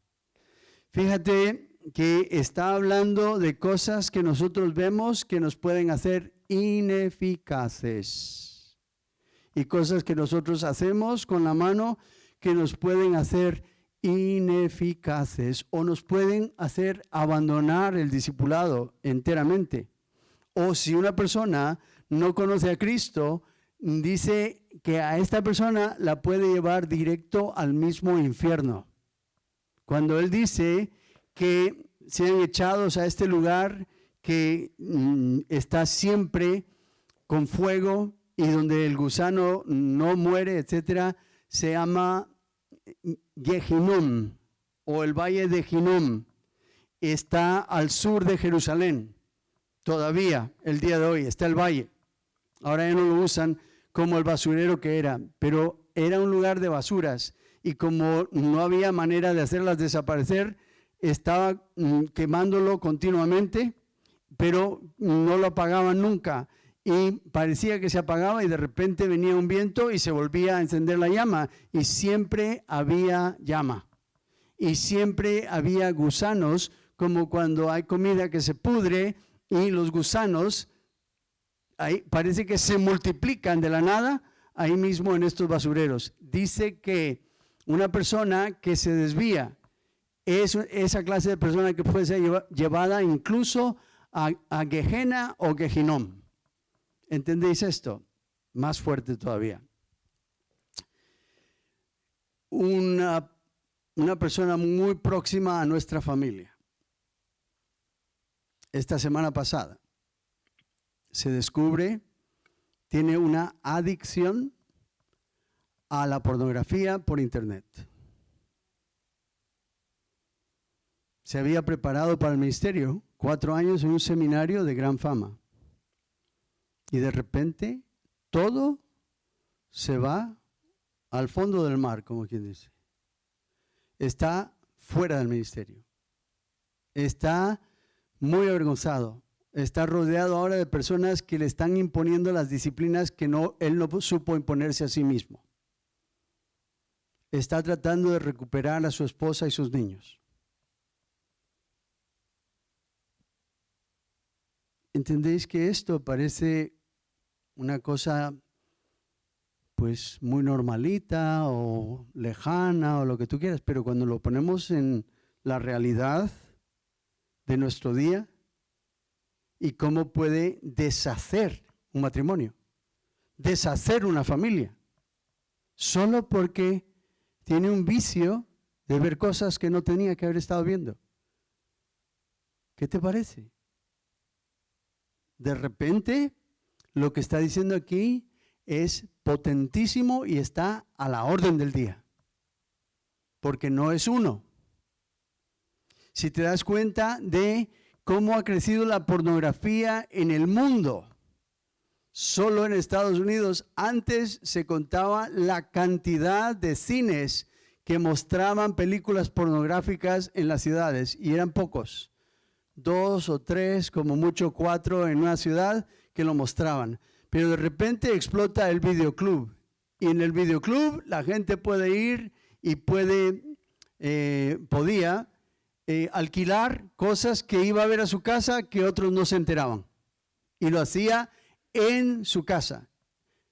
Fíjate que está hablando de cosas que nosotros vemos que nos pueden hacer ineficaces y cosas que nosotros hacemos con la mano que nos pueden hacer ineficaces o nos pueden hacer abandonar el discipulado enteramente. O si una persona no conoce a Cristo, dice que a esta persona la puede llevar directo al mismo infierno. Cuando Él dice que sean echados a este lugar que está siempre con fuego y donde el gusano no muere, etcétera, se llama Gehinnom o el valle de Hinnom. Está al sur de Jerusalén. Todavía, el día de hoy, está el valle. Ahora ya no lo usan como el basurero que era, pero era un lugar de basuras. Y como no había manera de hacerlas desaparecer, estaba quemándolo continuamente, pero no lo apagaban nunca. Y parecía que se apagaba y de repente venía un viento y se volvía a encender la llama. Y siempre había llama. Y siempre había gusanos, como cuando hay comida que se pudre y los gusanos ahí parece que se multiplican de la nada ahí mismo en estos basureros. Dice que una persona que se desvía es esa clase de persona que puede ser llevada incluso a Gehenna o Gehinom. ¿Entendéis esto? Más fuerte todavía. Una persona muy próxima a nuestra familia. Esta semana pasada se descubre, tiene una adicción a la pornografía por internet. Se había preparado para el ministerio 4 años en un seminario de gran fama. Y de repente todo se va al fondo del mar, como quien dice. Está fuera del ministerio. Está muy avergonzado. Está rodeado ahora de personas que le están imponiendo las disciplinas que él no supo imponerse a sí mismo. Está tratando de recuperar a su esposa y sus niños. ¿Entendéis que esto parece una cosa pues muy normalita o lejana o lo que tú quieras, pero cuando lo ponemos en la realidad de nuestro día y cómo puede deshacer un matrimonio, deshacer una familia, solo porque tiene un vicio de ver cosas que no tenía que haber estado viendo? ¿Qué te parece? De repente, lo que está diciendo aquí es potentísimo y está a la orden del día, porque no es uno. Si te das cuenta de cómo ha crecido la pornografía en el mundo, solo en Estados Unidos antes se contaba la cantidad de cines que mostraban películas pornográficas en las ciudades, y eran pocos. 2 o 3, como mucho 4 en una ciudad que lo mostraban. Pero de repente explota el videoclub. Y en el videoclub la gente puede ir y podía alquilar cosas que iba a ver a su casa que otros no se enteraban. Y lo hacía en su casa.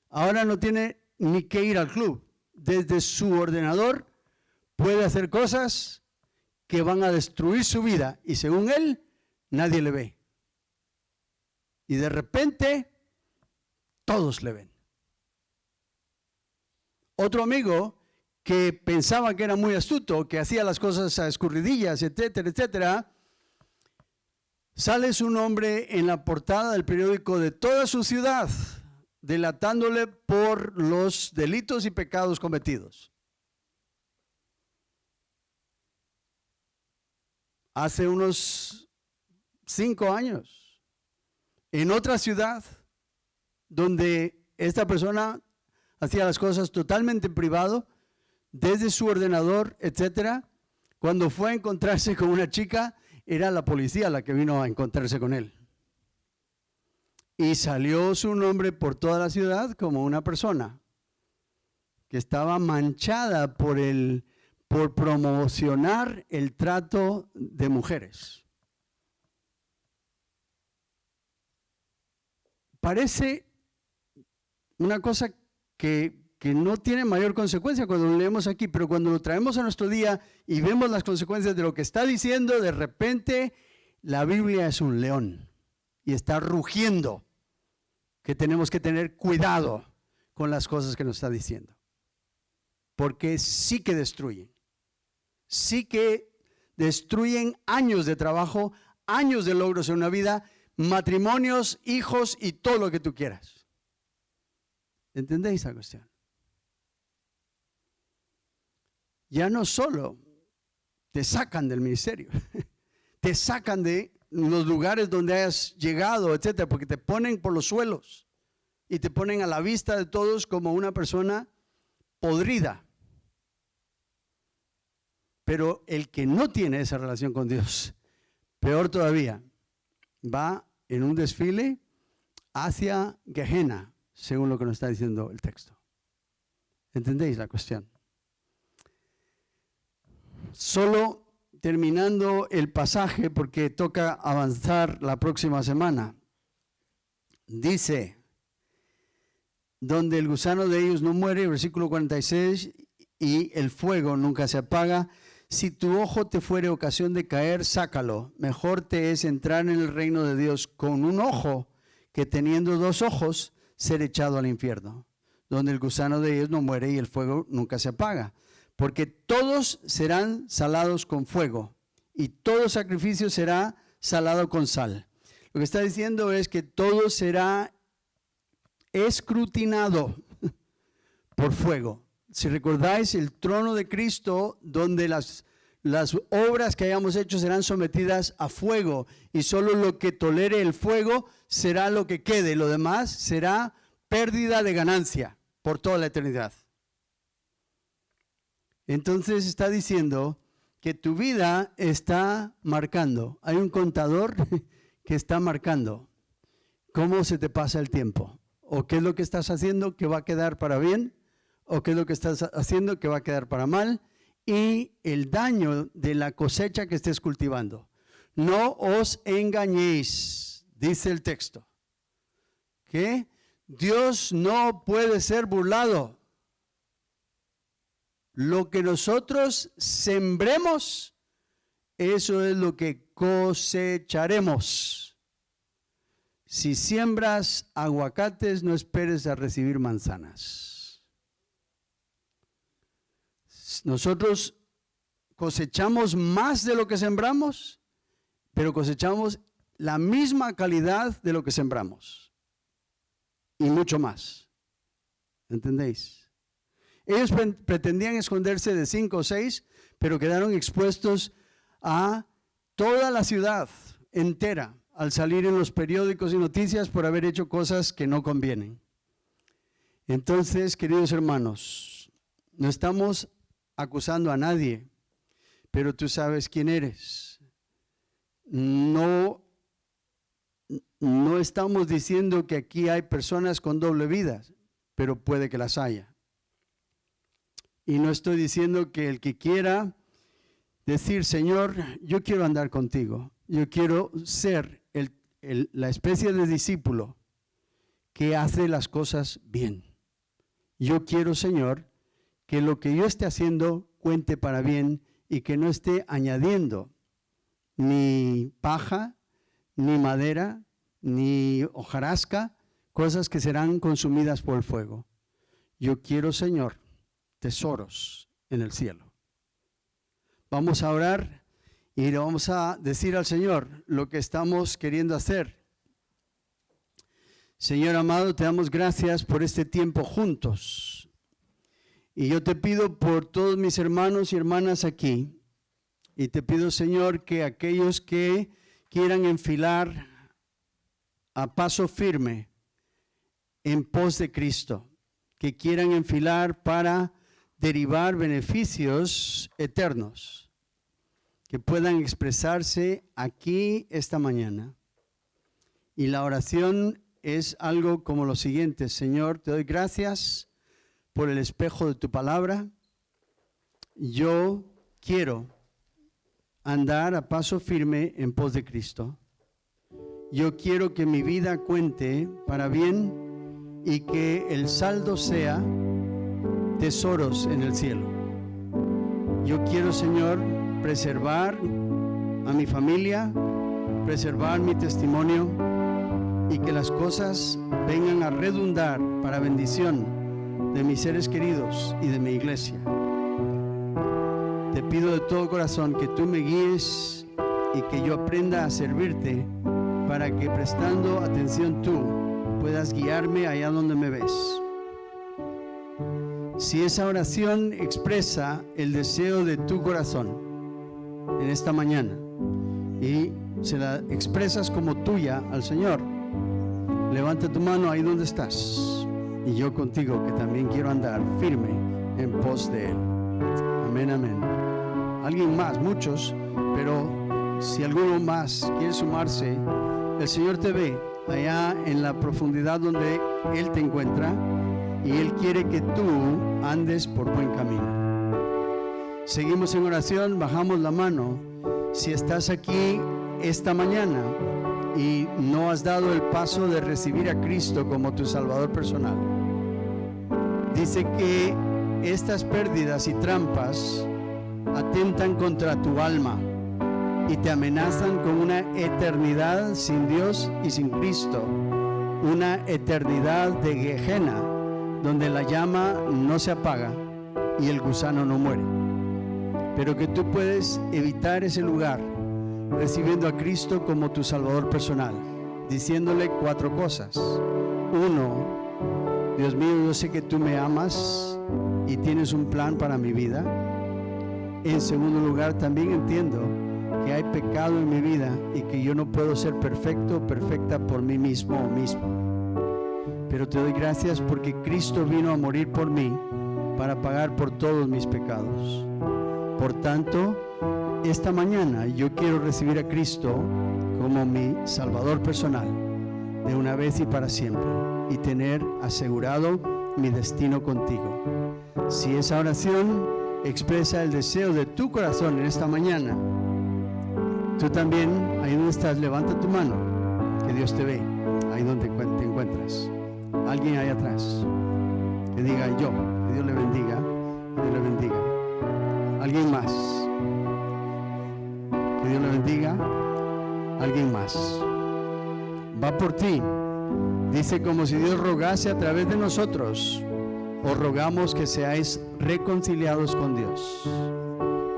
Ahora no tiene ni que ir al club. Desde su ordenador puede hacer cosas que van a destruir su vida. Y según él, nadie le ve. Y de repente, todos le ven. Otro amigo que pensaba que era muy astuto, que hacía las cosas a escurridillas, etcétera, etcétera, sale su nombre en la portada del periódico de toda su ciudad, delatándole por los delitos y pecados cometidos. Hace unos 5 años, en otra ciudad, donde esta persona hacía las cosas totalmente en privado, desde su ordenador, etcétera, cuando fue a encontrarse con una chica, era la policía la que vino a encontrarse con él. Y salió su nombre por toda la ciudad como una persona que estaba manchada por promocionar el trato de mujeres. Parece una cosa que no tiene mayor consecuencia cuando lo leemos aquí, pero cuando lo traemos a nuestro día y vemos las consecuencias de lo que está diciendo, de repente la Biblia es un león y está rugiendo, que tenemos que tener cuidado con las cosas que nos está diciendo, porque sí que destruyen años de trabajo, años de logros en una vida, matrimonios, hijos y todo lo que tú quieras. ¿Entendéis la cuestión? Ya no solo te sacan del ministerio, te sacan de los lugares donde hayas llegado, etcétera, porque te ponen por los suelos y te ponen a la vista de todos como una persona podrida. Pero el que no tiene esa relación con Dios, peor todavía, va en un desfile hacia Gehenna, según lo que nos está diciendo el texto. ¿Entendéis la cuestión? Solo terminando el pasaje, porque toca avanzar la próxima semana. Dice, donde el gusano de ellos no muere, versículo 46, y el fuego nunca se apaga. Si tu ojo te fuere ocasión de caer, sácalo. Mejor te es entrar en el reino de Dios con un ojo que teniendo 2 ojos ser echado al infierno, donde el gusano de ellos no muere y el fuego nunca se apaga. Porque todos serán salados con fuego y todo sacrificio será salado con sal. Lo que está diciendo es que todo será escrutinado por fuego. Si recordáis, el trono de Cristo, donde las obras que hayamos hecho serán sometidas a fuego, y solo lo que tolere el fuego será lo que quede, lo demás será pérdida de ganancia por toda la eternidad. Entonces está diciendo que tu vida está marcando, hay un contador que está marcando cómo se te pasa el tiempo. O qué es lo que estás haciendo que va a quedar para bien, o qué es lo que estás haciendo que va a quedar para mal, y el daño de la cosecha que estés cultivando. No os engañéis, dice el texto, que Dios no puede ser burlado. Lo que nosotros sembremos, eso es lo que cosecharemos. Si siembras aguacates, no esperes a recibir manzanas. Nosotros cosechamos más de lo que sembramos, pero cosechamos la misma calidad de lo que sembramos. Y mucho más. ¿Entendéis? Ellos pretendían esconderse de 5 o 6, pero quedaron expuestos a toda la ciudad entera al salir en los periódicos y noticias por haber hecho cosas que no convienen. Entonces, queridos hermanos, no estamos acusando a nadie, pero tú sabes quién eres. No estamos diciendo que aquí hay personas con doble vida, pero puede que las haya. Y no estoy diciendo que el que quiera decir, Señor, yo quiero andar contigo, yo quiero ser la especie de discípulo que hace las cosas bien. Yo quiero, Señor, que lo que yo esté haciendo cuente para bien y que no esté añadiendo ni paja, ni madera, ni hojarasca, cosas que serán consumidas por el fuego. Yo quiero, Señor, tesoros en el cielo. Vamos a orar y le vamos a decir al Señor lo que estamos queriendo hacer. Señor amado, te damos gracias por este tiempo juntos. Y yo te pido por todos mis hermanos y hermanas aquí, y te pido, Señor, que aquellos que quieran enfilar a paso firme en pos de Cristo, que quieran enfilar para derivar beneficios eternos, que puedan expresarse aquí esta mañana. Y la oración es algo como lo siguiente: Señor, te doy gracias por el espejo de tu palabra. Yo quiero andar a paso firme en pos de Cristo. Yo quiero que mi vida cuente para bien y que el saldo sea tesoros en el cielo. Yo quiero, Señor, preservar a mi familia, preservar mi testimonio y que las cosas vengan a redundar para bendición de mis seres queridos y de mi iglesia. Te pido de todo corazón que tú me guíes y que yo aprenda a servirte para que prestando atención tú puedas guiarme allá donde me ves. Si esa oración expresa el deseo de tu corazón en esta mañana y se la expresas como tuya al Señor, levanta tu mano ahí donde estás y yo contigo, que también quiero andar firme en pos de Él. Amén, amén. Alguien más, muchos, pero si alguno más quiere sumarse, el Señor te ve allá en la profundidad donde Él te encuentra y Él quiere que tú andes por buen camino. Seguimos en oración, bajamos la mano. Si estás aquí esta mañana y no has dado el paso de recibir a Cristo como tu Salvador personal, dice que estas pérdidas y trampas atentan contra tu alma y te amenazan con una eternidad sin Dios y sin Cristo, una eternidad de Gehenna, donde la llama no se apaga y el gusano no muere. Pero que tú puedes evitar ese lugar recibiendo a Cristo como tu Salvador personal, diciéndole 4 cosas. 1, Dios mío, yo sé que tú me amas y tienes un plan para mi vida. En segundo lugar, también entiendo que hay pecado en mi vida y que yo no puedo ser perfecto o perfecta por mí mismo o misma. Pero te doy gracias porque Cristo vino a morir por mí para pagar por todos mis pecados. Por tanto, esta mañana yo quiero recibir a Cristo como mi Salvador personal, de una vez y para siempre, y tener asegurado mi destino contigo. Si esa oración expresa el deseo de tu corazón en esta mañana, tú también, ahí donde estás, levanta tu mano, que Dios te ve, ahí donde te encuentras. Alguien ahí atrás, que diga yo, que Dios le bendiga, que Dios le bendiga. Alguien más, que Dios le bendiga. Alguien más, va por ti. Dice, como si Dios rogase a través de nosotros, os rogamos que seáis reconciliados con Dios.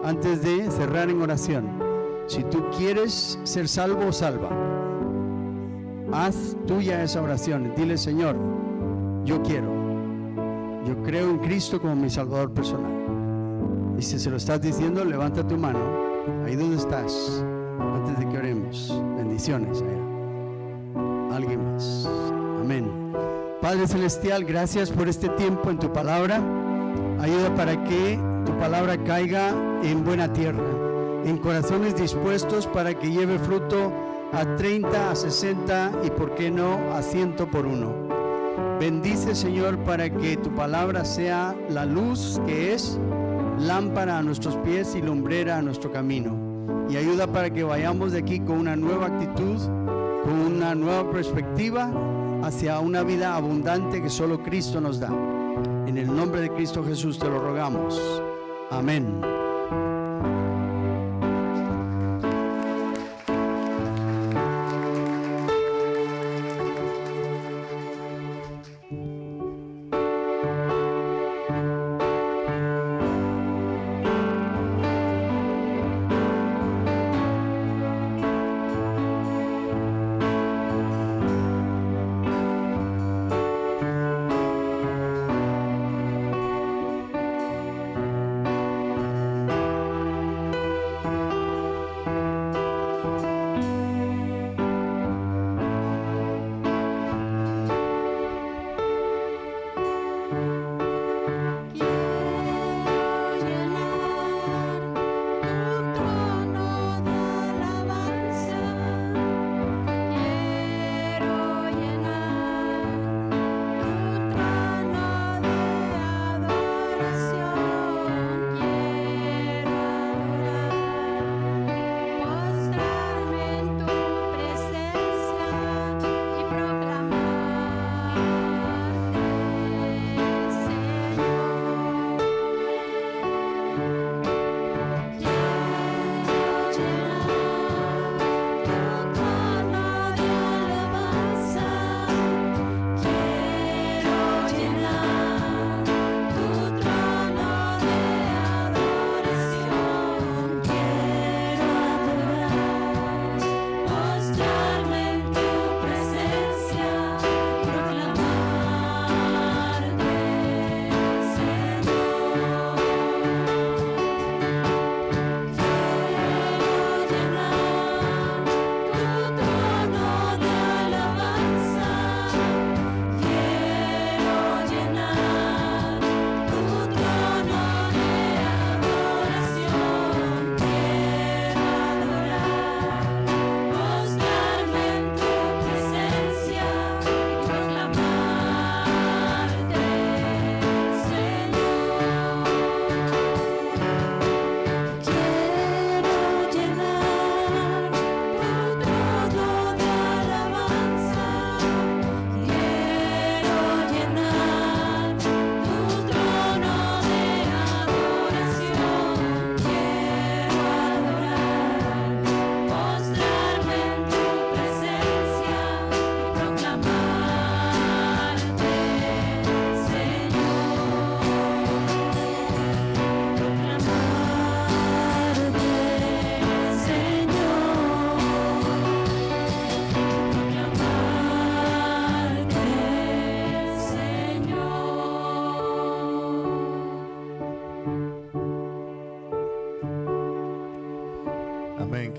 Antes de cerrar en oración, si tú quieres ser salvo o salva, haz tuya esa oración. Dile, Señor, yo creo en Cristo como mi Salvador personal. Y si se lo estás diciendo, levanta tu mano, ahí donde estás, antes de que oremos. Bendiciones allá. Alguien más. Amén. Padre Celestial, gracias por este tiempo en tu palabra. Ayuda para que tu palabra caiga en buena tierra, en corazones dispuestos para que lleve fruto a 30, a 60 y por qué no a 100 por uno. Bendice, Señor, para que tu palabra sea la luz que es lámpara a nuestros pies y lumbrera a nuestro camino. Y ayuda para que vayamos de aquí con una nueva actitud, con una nueva perspectiva hacia una vida abundante que solo Cristo nos da. En el nombre de Cristo Jesús te lo rogamos. Amén.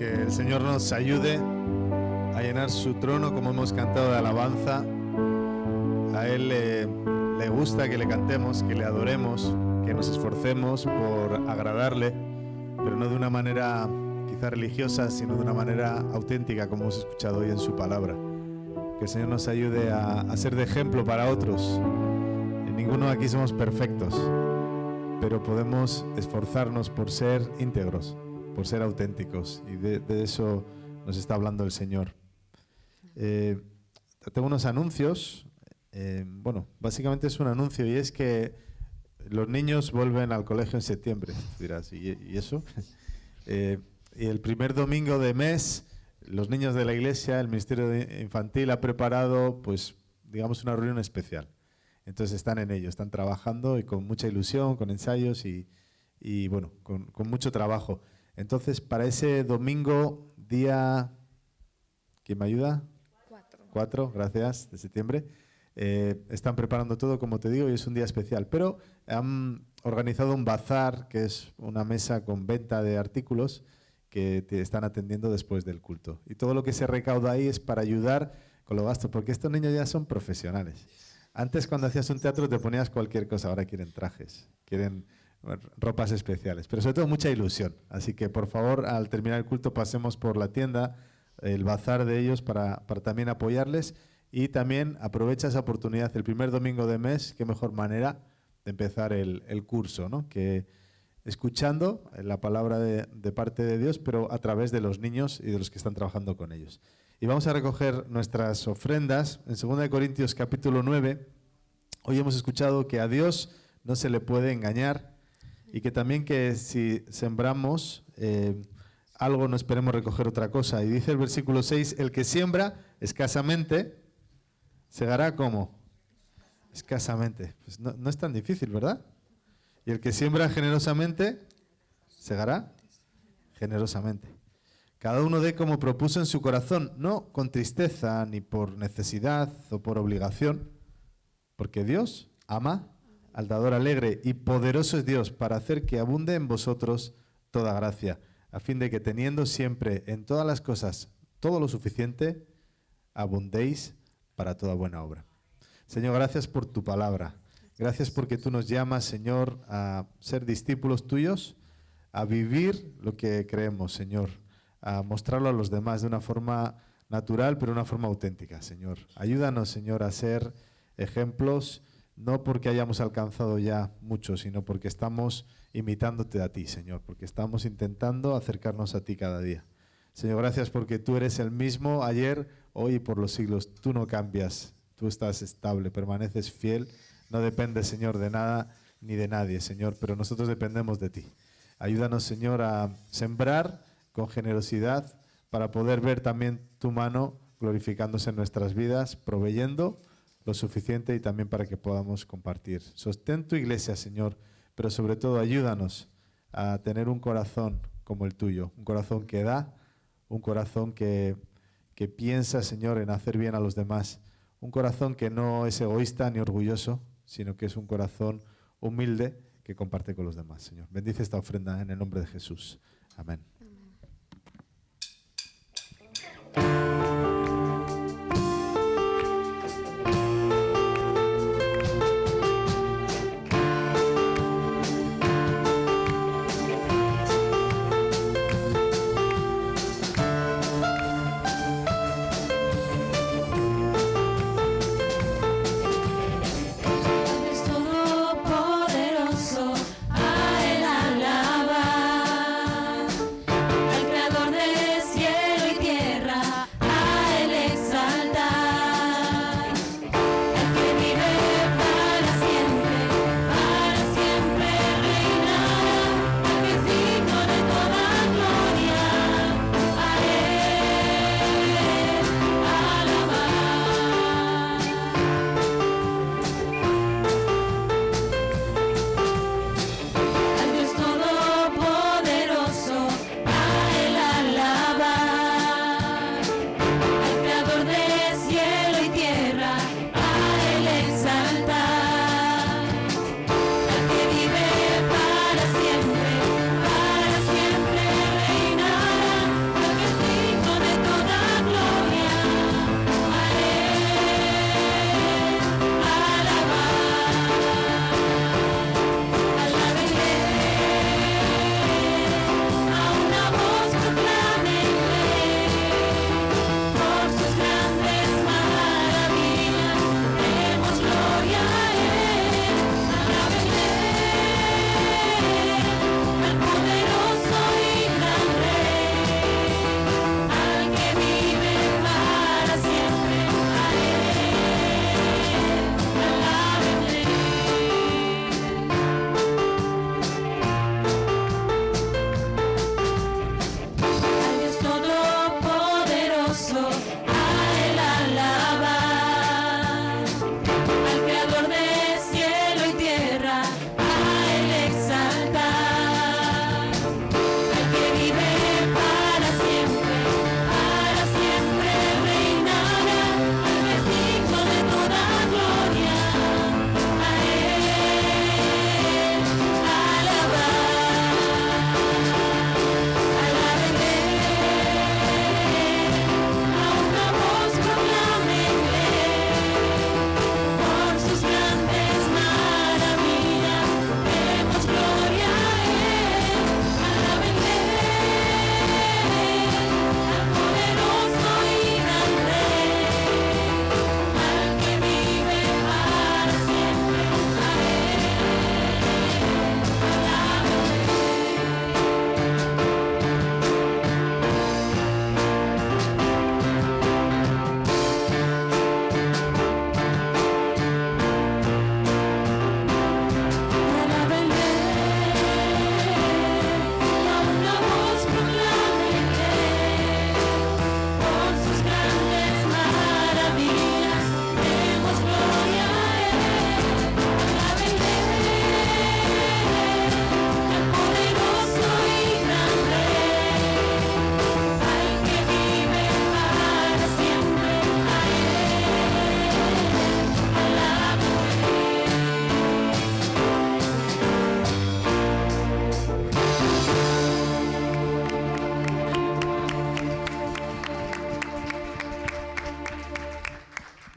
que el Señor nos ayude a llenar su trono como hemos cantado de alabanza. A Él le gusta que le cantemos, que le adoremos, que nos esforcemos por agradarle, pero no de una manera quizá religiosa, sino de una manera auténtica, como hemos escuchado hoy en su palabra. Que el Señor nos ayude a ser de ejemplo para otros. Ninguno aquí somos perfectos, pero podemos esforzarnos por ser íntegros, por ser auténticos, y de eso nos está hablando el Señor. Tengo unos anuncios. Bueno, básicamente es un anuncio, y es que los niños vuelven al colegio en septiembre. Dirás, ¿y eso? Y el primer domingo de mes, los niños de la iglesia, el Ministerio Infantil ha preparado, pues, digamos, una reunión especial. Entonces están en ello, están trabajando y con mucha ilusión, con ensayos y bueno, con mucho trabajo. Entonces, para ese domingo, día... ¿Quién me ayuda? 4, gracias, de septiembre. Están preparando todo, como te digo, y es un día especial. Pero han organizado un bazar, que es una mesa con venta de artículos que te están atendiendo después del culto. Y todo lo que se recauda ahí es para ayudar con los gastos, porque estos niños ya son profesionales. Antes, cuando hacías un teatro, te ponías cualquier cosa. Ahora quieren trajes, quieren ropas especiales, pero sobre todo mucha ilusión. Así que, por favor, al terminar el culto, pasemos por la tienda, el bazar de ellos, para también apoyarles. Y también aprovecha esa oportunidad, el primer domingo de mes, qué mejor manera de empezar el curso, ¿no? Que escuchando la palabra de parte de Dios, pero a través de los niños y de los que están trabajando con ellos. Y vamos a recoger nuestras ofrendas en 2 Corintios capítulo 9. Hoy hemos escuchado que a Dios no se le puede engañar, y que también que si sembramos algo no esperemos recoger otra cosa. Y dice el versículo 6, el que siembra escasamente, segará ¿cómo? Escasamente. Pues no es tan difícil, ¿verdad? Y el que siembra generosamente, segará generosamente. Cada uno dé como propuso en su corazón, no con tristeza ni por necesidad o por obligación, porque Dios ama al dador alegre, y poderoso es Dios para hacer que abunde en vosotros toda gracia, a fin de que teniendo siempre en todas las cosas todo lo suficiente, abundéis para toda buena obra. Señor, gracias por tu palabra. Gracias porque tú nos llamas, Señor, a ser discípulos tuyos, a vivir lo que creemos, Señor, a mostrarlo a los demás de una forma natural, pero de una forma auténtica, Señor. Ayúdanos, Señor, a ser ejemplos, no porque hayamos alcanzado ya mucho, sino porque estamos imitándote a ti, Señor, porque estamos intentando acercarnos a ti cada día. Señor, gracias porque tú eres el mismo ayer, hoy y por los siglos. Tú no cambias, tú estás estable, permaneces fiel. No dependes, Señor, de nada ni de nadie, Señor, pero nosotros dependemos de ti. Ayúdanos, Señor, a sembrar con generosidad para poder ver también tu mano glorificándose en nuestras vidas, proveyendo lo suficiente y también para que podamos compartir. Sostén tu iglesia, Señor, pero sobre todo ayúdanos a tener un corazón como el tuyo, un corazón que da, un corazón que piensa, Señor, en hacer bien a los demás, un corazón que no es egoísta ni orgulloso, sino que es un corazón humilde que comparte con los demás, Señor. Bendice esta ofrenda en el nombre de Jesús. Amén. Al creador de cielo y tierra,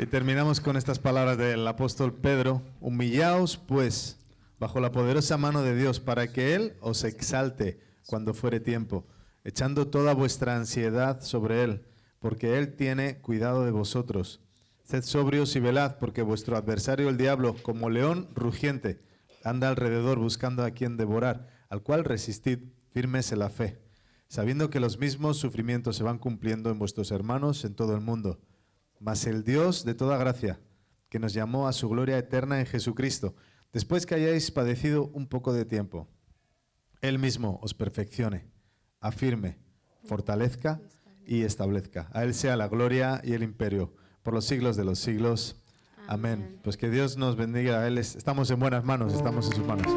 Y terminamos con estas palabras del apóstol Pedro. Humillaos, pues, bajo la poderosa mano de Dios, para que Él os exalte cuando fuere tiempo, echando toda vuestra ansiedad sobre Él, porque Él tiene cuidado de vosotros. Sed sobrios y velad, porque vuestro adversario el diablo, como león rugiente, anda alrededor buscando a quien devorar, al cual resistid firmes en la fe, sabiendo que los mismos sufrimientos se van cumpliendo en vuestros hermanos en todo el mundo. Mas el Dios de toda gracia, que nos llamó a su gloria eterna en Jesucristo, después que hayáis padecido un poco de tiempo, Él mismo os perfeccione, afirme, fortalezca y establezca. A Él sea la gloria y el imperio por los siglos de los siglos. Amén. Pues que Dios nos bendiga. A Él estamos en buenas manos, estamos en sus manos.